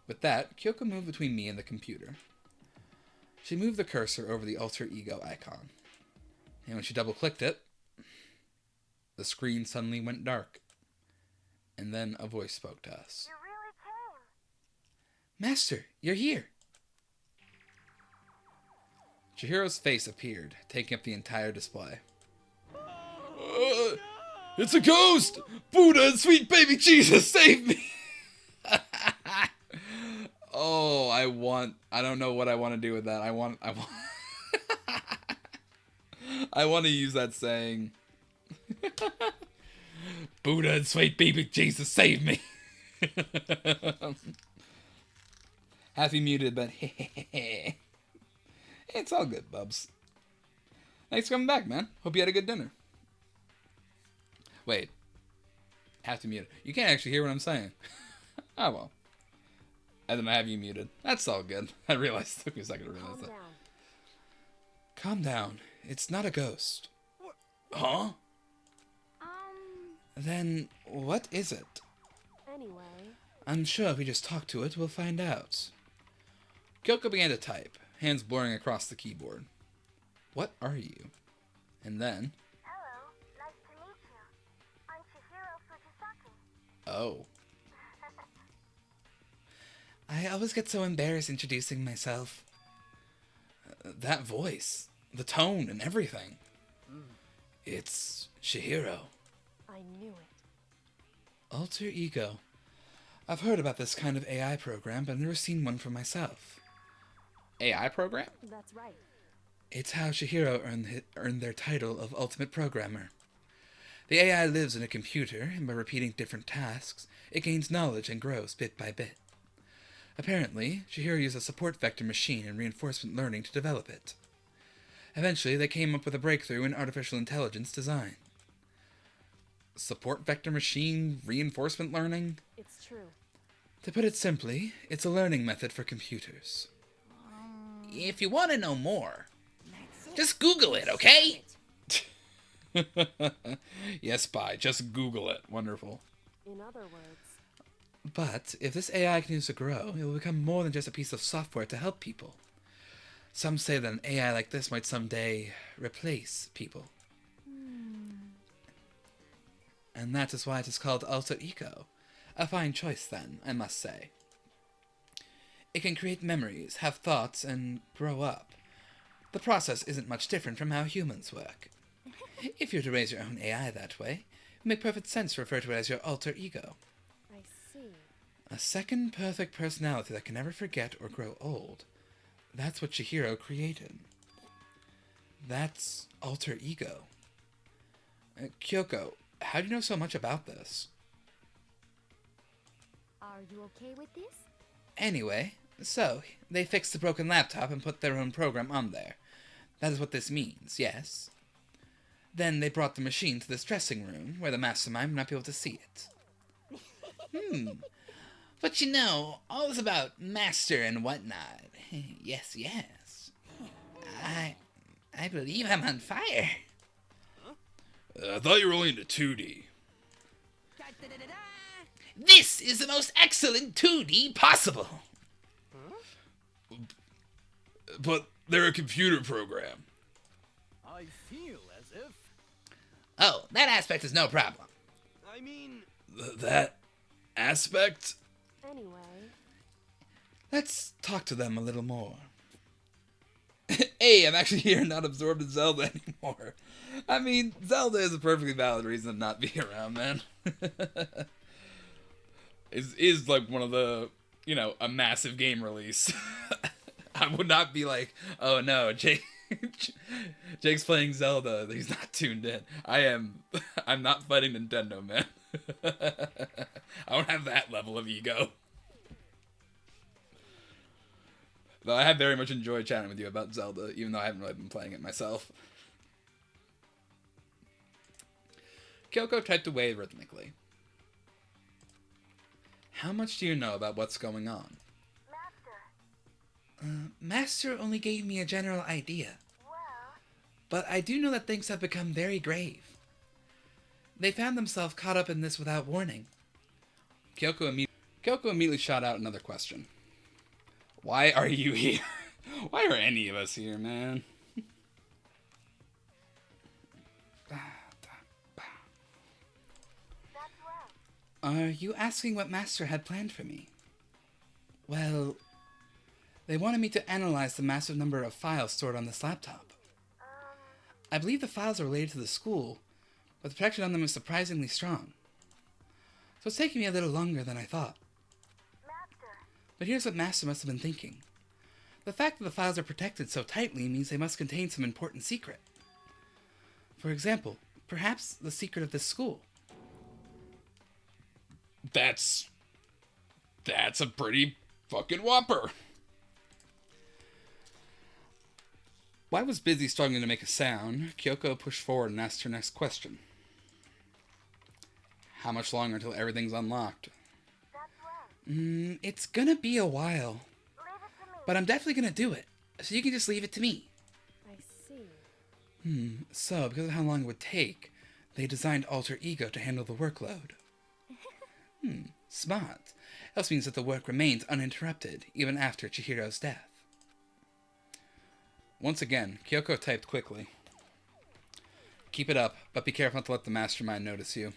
With that, Kyoko moved between me and the computer. She moved the cursor over the alter ego icon. And when she double-clicked it, the screen suddenly went dark. And then a voice spoke to us.
You really came.
Master, you're here.
Chihiro's face appeared, taking up the entire display.
It's a ghost! Buddha and sweet baby Jesus, save me!
Oh, I don't know what I want to do with that. I want I want to use that saying.
Buddha and sweet baby Jesus, save me!
Half you muted, but it's all good, Bubs. Thanks for coming back, man. Hope you had a good dinner. Wait. Have to mute it. You can't actually hear what I'm saying. Oh, well. And then I have you muted. That's all good. I realized. It took me a second to realize
Calm
that.
down.
Calm down. It's not a ghost.
Huh?
Then, what is it?
Anyway,
I'm sure if we just talk to it, we'll find out.
Kyoko began to type, hands blurring across the keyboard. What are you? And then,
Hello, nice to meet you. I'm Chihiro Fujisaki.
oh.
I always get so embarrassed introducing myself.
That voice, the tone, and everything. It's Chihiro.
I knew it.
Alter ego. I've heard about this kind of AI program, but I've never seen one for myself.
AI program?
That's right.
It's how Chihiro earned their title of Ultimate Programmer. The AI lives in a computer, and by repeating different tasks, it gains knowledge and grows bit by bit. Apparently, Chihiro used a support vector machine and reinforcement learning to develop it. Eventually, they came up with a breakthrough in artificial intelligence design.
Support vector machine reinforcement learning?
It's true.
To put it simply, it's a learning method for computers.
if you want to know more, just Google it, okay?
Yes, bye. Just Google it. Wonderful.
In other words,
But if this AI continues to grow, it will become more than just a piece of software to help people. Some say that an AI like this might someday replace people. And that is why it is called alter ego. A fine choice, then, I must say. It can create memories, have thoughts, and grow up. The process isn't much different from how humans work. If you're to raise your own AI that way, it would make perfect sense to refer to it as your alter ego.
I see.
A second perfect personality that can never forget or grow old. That's what Chihiro created. That's alter ego. Kyoko, how do you know so much about this?
Are you okay with this?
Anyway, so, they fixed the broken laptop and put their own program on there. That is what this means, yes? Then they brought the machine to this dressing room, where the mastermind would not be able to see it.
But you know, all this about master and whatnot. Yes, yes. I believe I'm on fire.
I thought you were only into 2D.
This is the most excellent 2D possible.
But they're a computer program.
I feel as if.
Oh, that aspect is no problem.
I mean.
That aspect?
Anyway,
Let's talk to them a little more.
Hey, I'm actually here not absorbed in Zelda anymore. I mean, Zelda is a perfectly valid reason to not be around, man. is like one of the, you know, a massive game release. I would not be like, oh no, Jake's playing Zelda. He's not tuned in. I'm not fighting Nintendo, man. I don't have that level of ego. Though I have very much enjoyed chatting with you about Zelda, even though I haven't really been playing it myself. Kyoko typed away rhythmically. How much do you know about what's going on?
Master only gave me a general idea. But I do know that things have become very grave. They found themselves caught up in this without warning.
Kyoko immediately shot out another question. Why are you here? Why are any of us here, man?
Are you asking what Master had planned for me? Well, they wanted me to analyze the massive number of files stored on this laptop. I believe the files are related to the school, but the protection on them is surprisingly strong. So it's taking me a little longer than I thought. But here's what Master must have been thinking. The fact that the files are protected so tightly means they must contain some important secret. For example, perhaps the secret of this school.
That's a pretty fucking whopper. While I was busy struggling to make a sound, Kyoko pushed forward and asked her next question. How much longer until everything's unlocked?
It's gonna be a while. But I'm definitely gonna do it, so you can just leave it to me.
I see.
So, because of how long it would take, they designed Alter Ego to handle the workload. Smart. Else means that the work remains uninterrupted, even after Chihiro's death.
Once again, Kyoko typed quickly. Keep it up, but be careful not to let the mastermind notice you.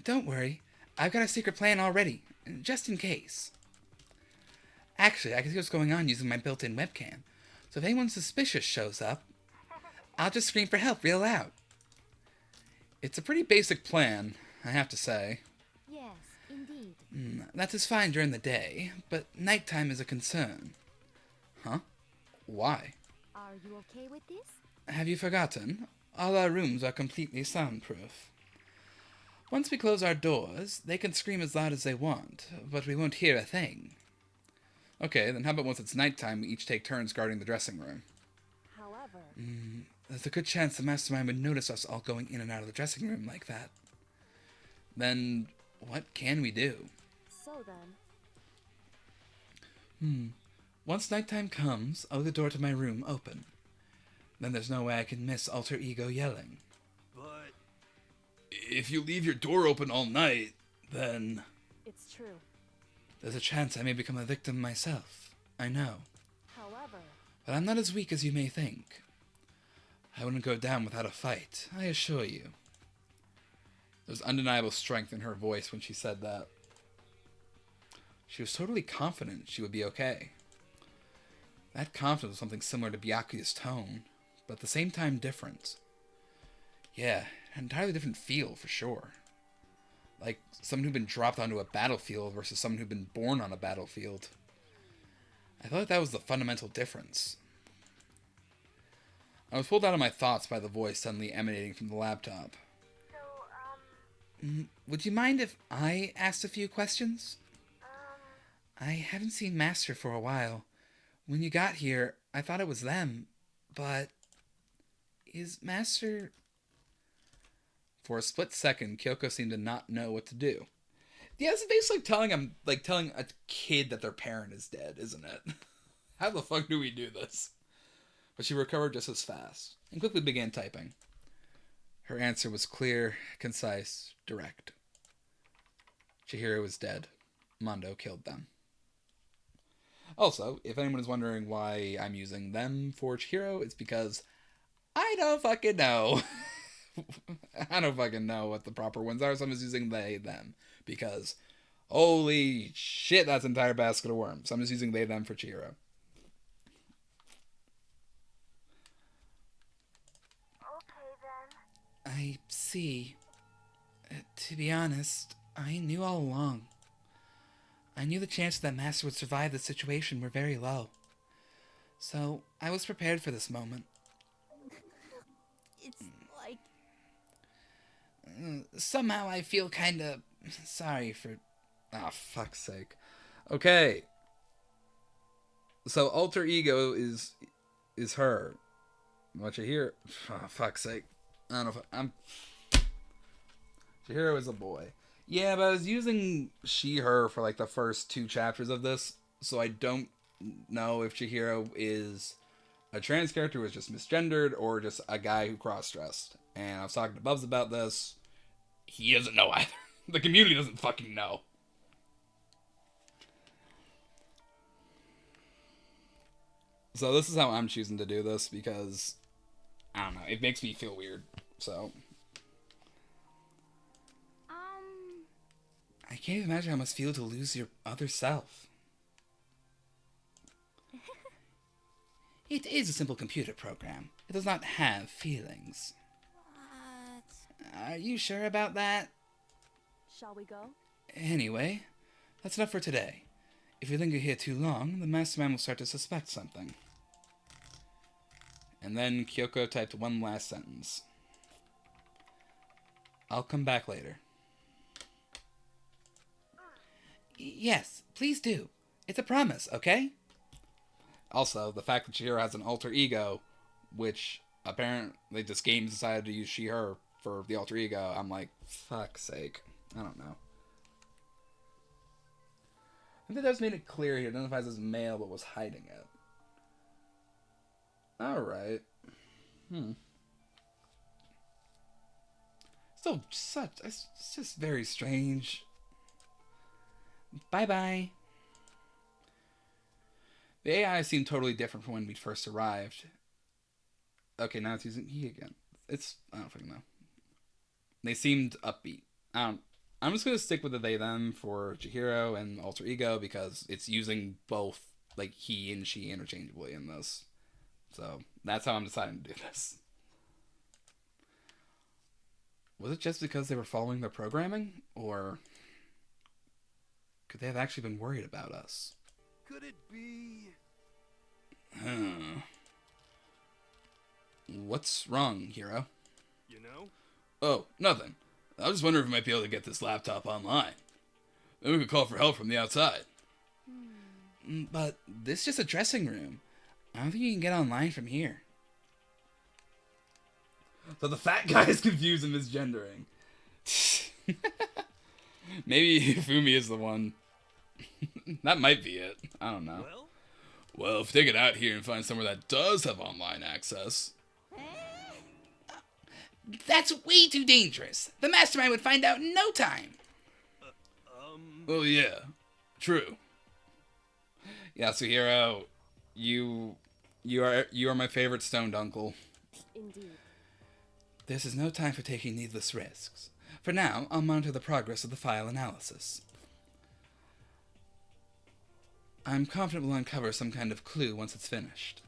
Don't worry, I've got a secret plan already, just in case. Actually, I can see what's going on using my built-in webcam, so if anyone suspicious shows up, I'll just scream for help real loud.
It's a pretty basic plan, I have to say.
Yes, indeed.
That is fine during the day, but nighttime is a concern.
Huh? Why?
Are you okay with this?
Have you forgotten? All our rooms are completely soundproof. Once we close our doors, they can scream as loud as they want, but we won't hear a thing.
Okay, then how about once it's nighttime, we each take turns guarding the dressing room?
However,
There's a good chance the mastermind would notice us all going in and out of the dressing room like that.
Then, what can we do?
so then,
Once nighttime comes, I'll leave the door to my room open. Then there's no way I can miss alter ego yelling.
But
If you leave your door open all night, then
It's true.
there's a chance I may become a victim myself. I know.
However,
But I'm not as weak as you may think. I wouldn't go down without a fight, I assure you. There's undeniable strength in her voice when she said that. She was totally confident she would be okay. That confidence was something similar to Byakuya's tone, but at the same time different. Yeah, an entirely different feel for sure. Like someone who'd been dropped onto a battlefield versus someone who'd been born on a battlefield. I felt like that was the fundamental difference. I was pulled out of my thoughts by the voice suddenly emanating from the laptop. Would you mind if I asked a few questions? I haven't seen Master for a while. When you got here, I thought it was them, but... Is Master... For a split second, Kyoko seemed to not know what to do. Yeah, it's basically telling a kid that their parent is dead, isn't it? How the fuck do we do this? But she recovered just as fast, and quickly began typing. Her answer was clear, concise, direct. Chihiro is dead. Mondo killed them. Also, if anyone is wondering why I'm using them for Chihiro, it's because I don't fucking know. I don't fucking know what the proper ones are, so I'm just using they, them. Because, holy shit, that's an entire basket of worms. So I'm just using they, them for Chihiro. I see. To be honest, I knew all along. I knew the chances that Master would survive the situation were very low. So, I was prepared for this moment.
It's like...
Somehow I feel kinda sorry for... Oh, fuck's sake. Okay. So, alter ego is her. What you hear? Oh, fuck's sake. I don't know if I'm... Chihiro is a boy. Yeah, but I was using she, her for like the first 2 chapters of this, so I don't know if Chihiro is a trans character who is just misgendered or just a guy who cross-dressed. And I was talking to Bubs about this. He doesn't know either. The community doesn't fucking know. So this is how I'm choosing to do this because, I don't know, it makes me feel weird, so... I can't even imagine how it must feel to lose your other self. It is a simple computer program. It does not have feelings.
What?
Are you sure about that?
shall we go?
Anyway, that's enough for today. If we linger here too long, the mastermind will start to suspect something. And then Kyoko typed one last sentence. I'll come back later. Yes, please do. It's a promise, okay? Also, the fact that Chihiro has an alter ego, which apparently this game decided to use she, her for the alter ego, I'm like, fuck's sake. I don't know. I think that just made it clear he identifies as male but was hiding it. Alright. Still, it's just very strange. Bye-bye. The AI seemed totally different from when we first arrived. Okay, now it's using he again. I don't fucking know. They seemed upbeat. I'm just gonna stick with the they them for Chihiro and alter ego because it's using both like he and she interchangeably in this. So that's how I'm deciding to do this. Was it just because they were following their programming, or could they have actually been worried about us?
Could it be?
What's wrong, Hero?
You know?
Oh, nothing. I was just wondering if we might be able to get this laptop online. Then we could call for help from the outside. But this is just a dressing room. I don't think you can get online from here. So the fat guy is confused and misgendering. Maybe Fumi is the one. That might be it. I don't know.
Well,
Well, if they get out here and find somewhere that does have online access.
That's way too dangerous. The mastermind would find out in no time.
Well, yeah. True.
Yasuhiro, you are my favorite stoned uncle.
Indeed.
This is no time for taking needless risks. For now, I'll monitor the progress of the file analysis. I'm confident we'll uncover some kind of clue once it's finished.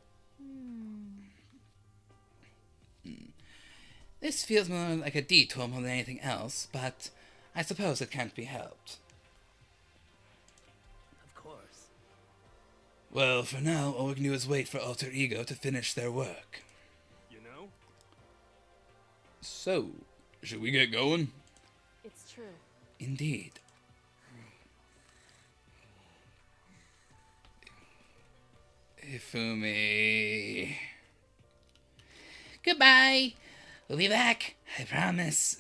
This feels more like a detour more than anything else, but I suppose it can't be helped.
Of course.
Well, for now, all we can do is wait for Alter Ego to finish their work.
You know?
So, should we get going?
It's true.
Indeed. Hifumi.
Goodbye. We'll be back, I promise.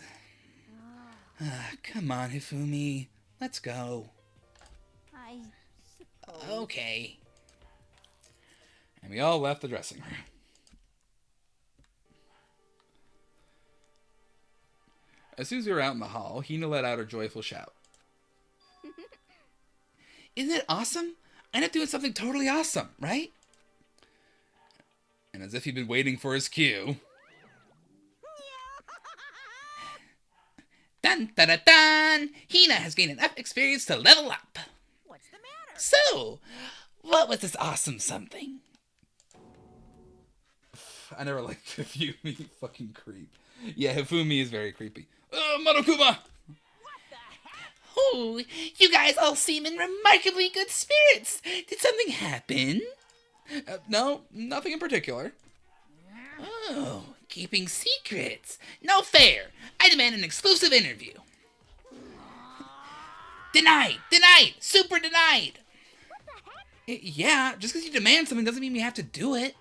Come on, Hifumi. Let's go.
I suppose.
Okay.
And we all left the dressing room. As soon as we were out in the hall, Hina let out her joyful shout. Isn't it awesome? I ended up doing something totally awesome, right? And as if he'd been waiting for his cue.
Dun dun dun dun! Hina has gained enough experience to level up.
What's the matter?
So, what was this awesome something?
I never liked Hifumi. Fucking creep. Yeah, Hifumi is very creepy. Monokuma!
Oh, you guys all seem in remarkably good spirits. Did something happen?
No, nothing in particular.
Oh, keeping secrets. No fair. I demand an exclusive interview. Denied! Denied! Super denied!
Yeah, just because you demand something doesn't mean you have to do it.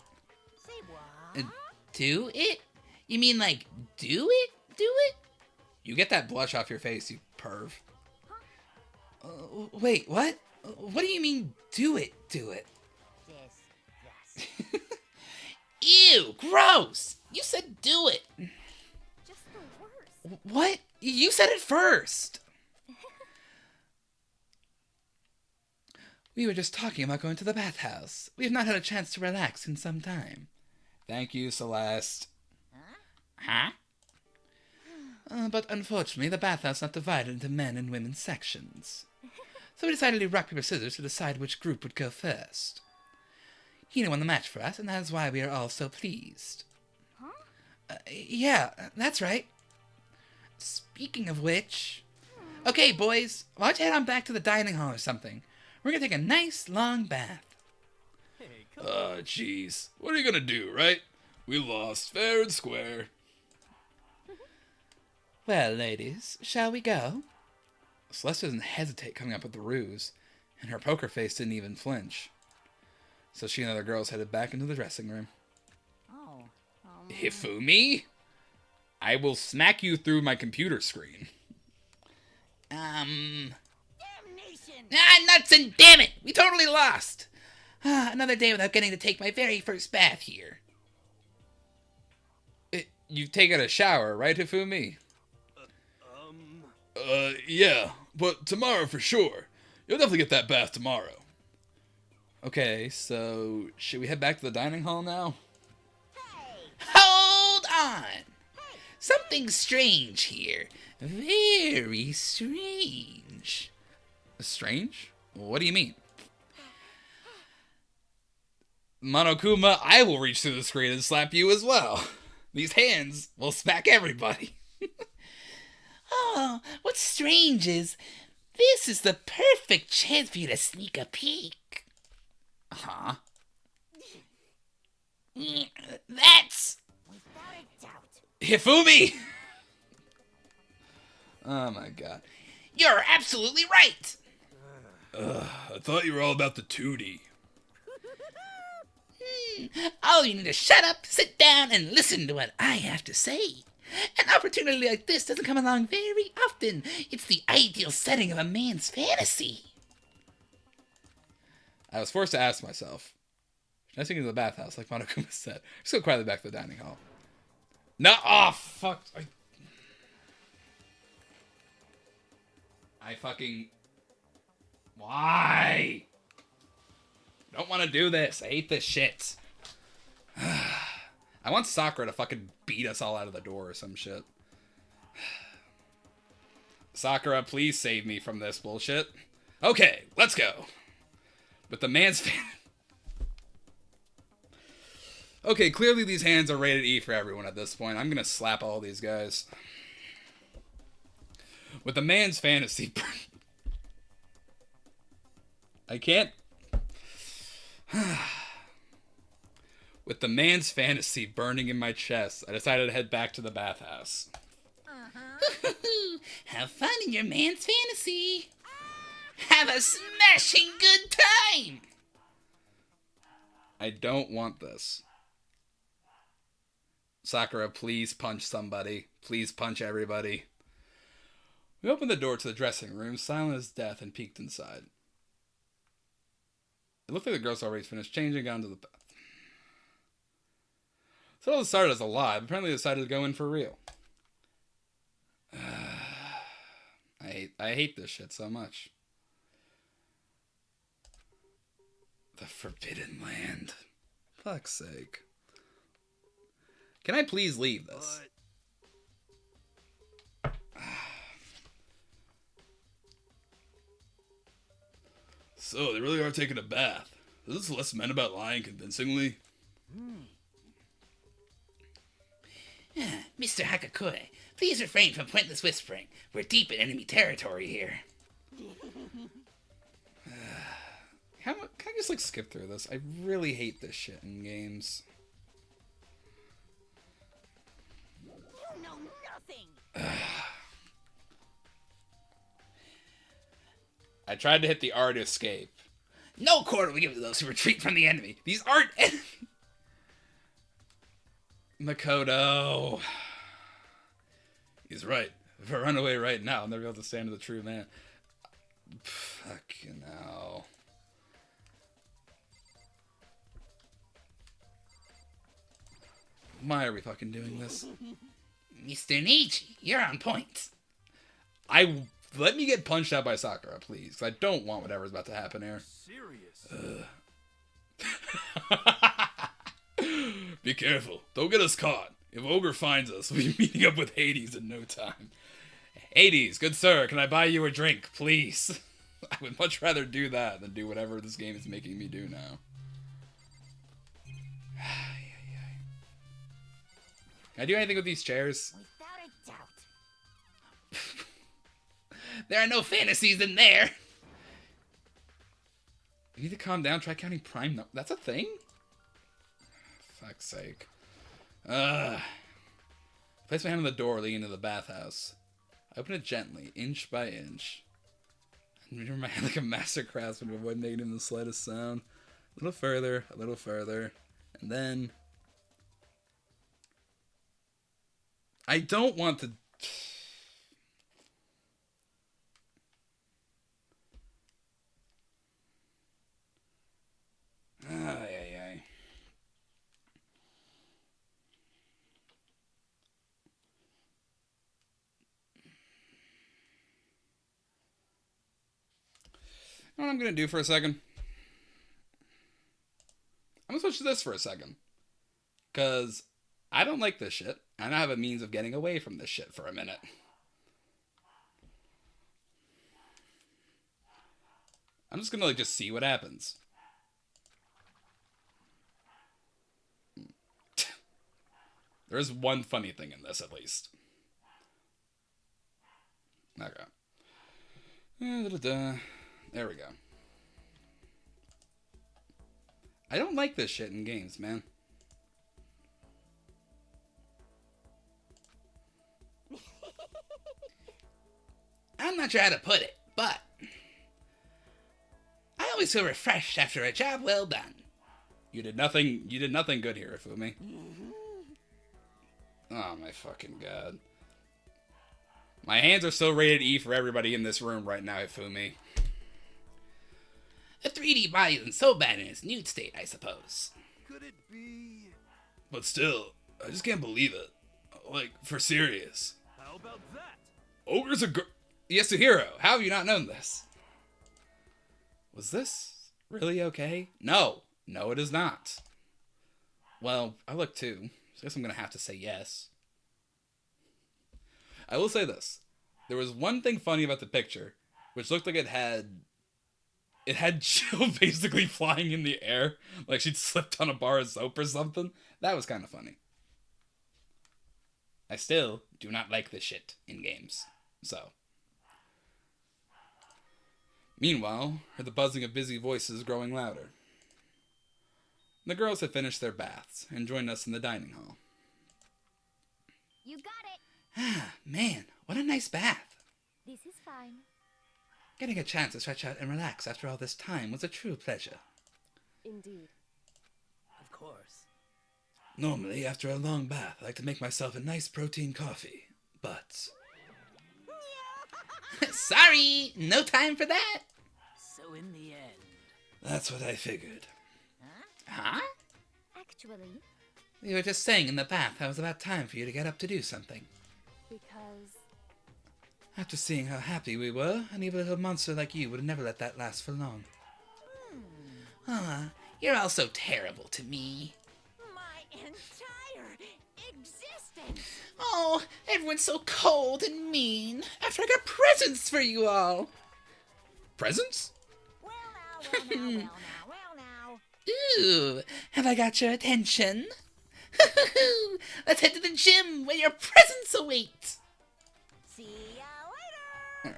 Say what?
Do it? You mean like, do it? Do it?
You get that blush off your face, you perv. Wait, what? What do you mean, do it, do it?
Yes.
Ew, gross! You said do it.
Just the worst.
What? You said it first. We were just talking about going to the bathhouse. We have not had a chance to relax in some time. Thank you, Celeste.
Huh?
But unfortunately, the bathhouse is not divided into men and women's sections. So we decided to do rock, paper, scissors to decide which group would go first. Hina won the match for us, and that is why we are all so pleased.
Huh?
Yeah, that's right. Speaking of which... Okay, boys, why don't you head on back to the dining hall or something? We're gonna take a nice, long bath.
Hey, come
Jeez. What are you gonna do, right? We lost fair and square.
Well, ladies, shall we go? Celeste doesn't hesitate coming up with the ruse, and her poker face didn't even flinch. So she and the other girls headed back into the dressing room.
Oh.
Hifumi? I will smack you through my computer screen.
Damnation!
Nuts and damn it! We totally lost! Another day without getting to take my very first bath here.
You've taken a shower, right, Hifumi?
Yeah, but tomorrow for sure. You'll definitely get that bath tomorrow.
Okay, so should we head back to the dining hall now?
Hold on! Something strange here. Very strange.
Strange? What do you mean? Monokuma, I will reach through the screen and slap you as well. These hands will smack everybody.
Oh, what's strange is, this is the perfect chance for you to sneak a peek.
Huh?
That's...
Without a doubt.
Hifumi! Oh my god.
You're absolutely right!
I thought you were all about the 2D.
All you need to shut up, sit down, and listen to what I have to say. An opportunity like this doesn't come along very often. It's the ideal setting of a man's fantasy.
I was forced to ask myself, I was thinking of the bathhouse, like Monokuma said. Just go quietly back to the dining hall. No, oh, fuck. I fucking... Why? I don't want to do this. I hate this shit. I want Sakura to fucking beat us all out of the door or some shit. Sakura, please save me from this bullshit. Okay, let's go. With the man's fan... Okay, clearly these hands are rated E for everyone at this point. I'm gonna slap all these guys. With the man's fantasy... I can't... With the man's fantasy burning in my chest, I decided to head back to the bathhouse.
Have fun in your man's fantasy. Have a smashing good time.
I don't want this. Sakura, please punch somebody. Please punch everybody. We opened the door to the dressing room, silent as death, and peeked inside. It looked like the girls already finished changing, got into the bath. So it all started as a lie, but apparently they decided to go in for real. I hate this shit so much. The Forbidden Land. Fuck's sake. Can I please leave this? So, they really are taking a bath. Does this less men about lying convincingly?
Mr. Hakakure, please refrain from pointless whispering. We're deep in enemy territory here.
Can I just, like, skip through this? I really hate this shit in games.
You know nothing.
I tried to hit the R to escape.
No quarter we give to those who retreat from the enemy.
These aren't enemies! Makoto. He's right. If I run away right now, I'll never be able to stand to the true man. Fucking hell. Why are we fucking doing this?
Mr. Nietzsche, you're on point.
Let me get punched out by Sakura, please. 'Cause I don't want whatever's about to happen here.
Serious.
Be careful. Don't get us caught. If Ogre finds us, we'll be meeting up with Hades in no time. Hades, good sir, can I buy you a drink, please? I would much rather do that than do whatever this game is making me do now. Can I do anything with these chairs?
Without a doubt.
There are no fantasies in there.
You need to calm down. Try counting prime. No, that's a thing? Fuck's sake. Place my hand on the door leading into the bathhouse. I open it gently, inch by inch. I maneuver my hand like a master craftsman to avoid making even the slightest sound. A little further, and then... I don't want to... Ay. You know what I'm gonna do for a second? I'm gonna switch to this for a second. Because I don't like this shit, and I have a means of getting away from this shit for a minute. I'm just gonna, like, just see what happens. There is one funny thing in this, at least. Okay. There we go. I don't like this shit in games, man.
I'm not sure how to put it, but I always feel refreshed after a job well done.
You did nothing good here, Ifumi. Oh my fucking god. My hands are so rated E for everybody in this room right now, Ifumi.
A 3D body isn't so bad in its nude state, I suppose.
Could it be?
But still, I just can't believe it. Like, for serious.
How about that?
Ogres are Yasuhiro, how have you not known this? Was this really okay? No. No, it is not. Well, I look too. So I guess I'm going to have to say yes. I will say this. There was one thing funny about the picture, which looked like it had Jill basically flying in the air, like she'd slipped on a bar of soap or something. That was kind of funny. I still do not like this shit in games. So. Meanwhile, heard the buzzing of busy voices growing louder. The girls had finished their baths and joined us in the dining hall.
You got it.
Ah, man, what a nice bath.
This is fine.
Getting a chance to stretch out and relax after all this time was a true pleasure.
Indeed.
Of course.
Normally, after a long bath, I like to make myself a nice protein coffee. But
Sorry, no time for that.
So in the end.
that's what I figured.
Huh?
Actually,
We were just saying in the bath how it was about time for you to get up to do something.
Because
After seeing how happy we were, an evil little monster like you would never let that last for long.
Ah, you're all so terrible to me.
My entire existence.
Oh, everyone's so cold and mean. After I got presents for you all.
Presents?
Well now.
Ooh, have I got your attention? Let's head to the gym where your presents await.
See ya later.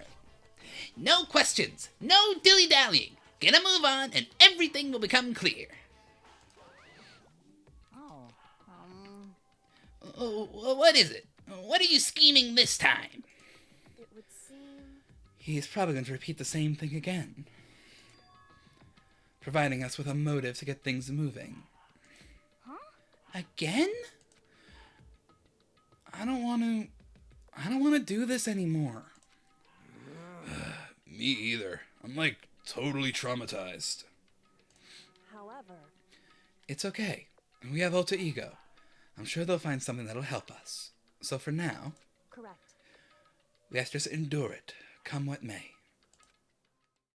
No questions, no dilly-dallying. Get a move on and everything will become clear. Oh, what is it? What are you scheming this time?
it would seem
He's probably going to repeat the same thing again. Providing us with a motive to get things moving.
Again?
I don't want to do this anymore.
Me either. I'm like totally traumatized.
however,
It's okay. We have alter ego. I'm sure they'll find something that'll help us. So for now,
correct.
we have to just endure it, come what may.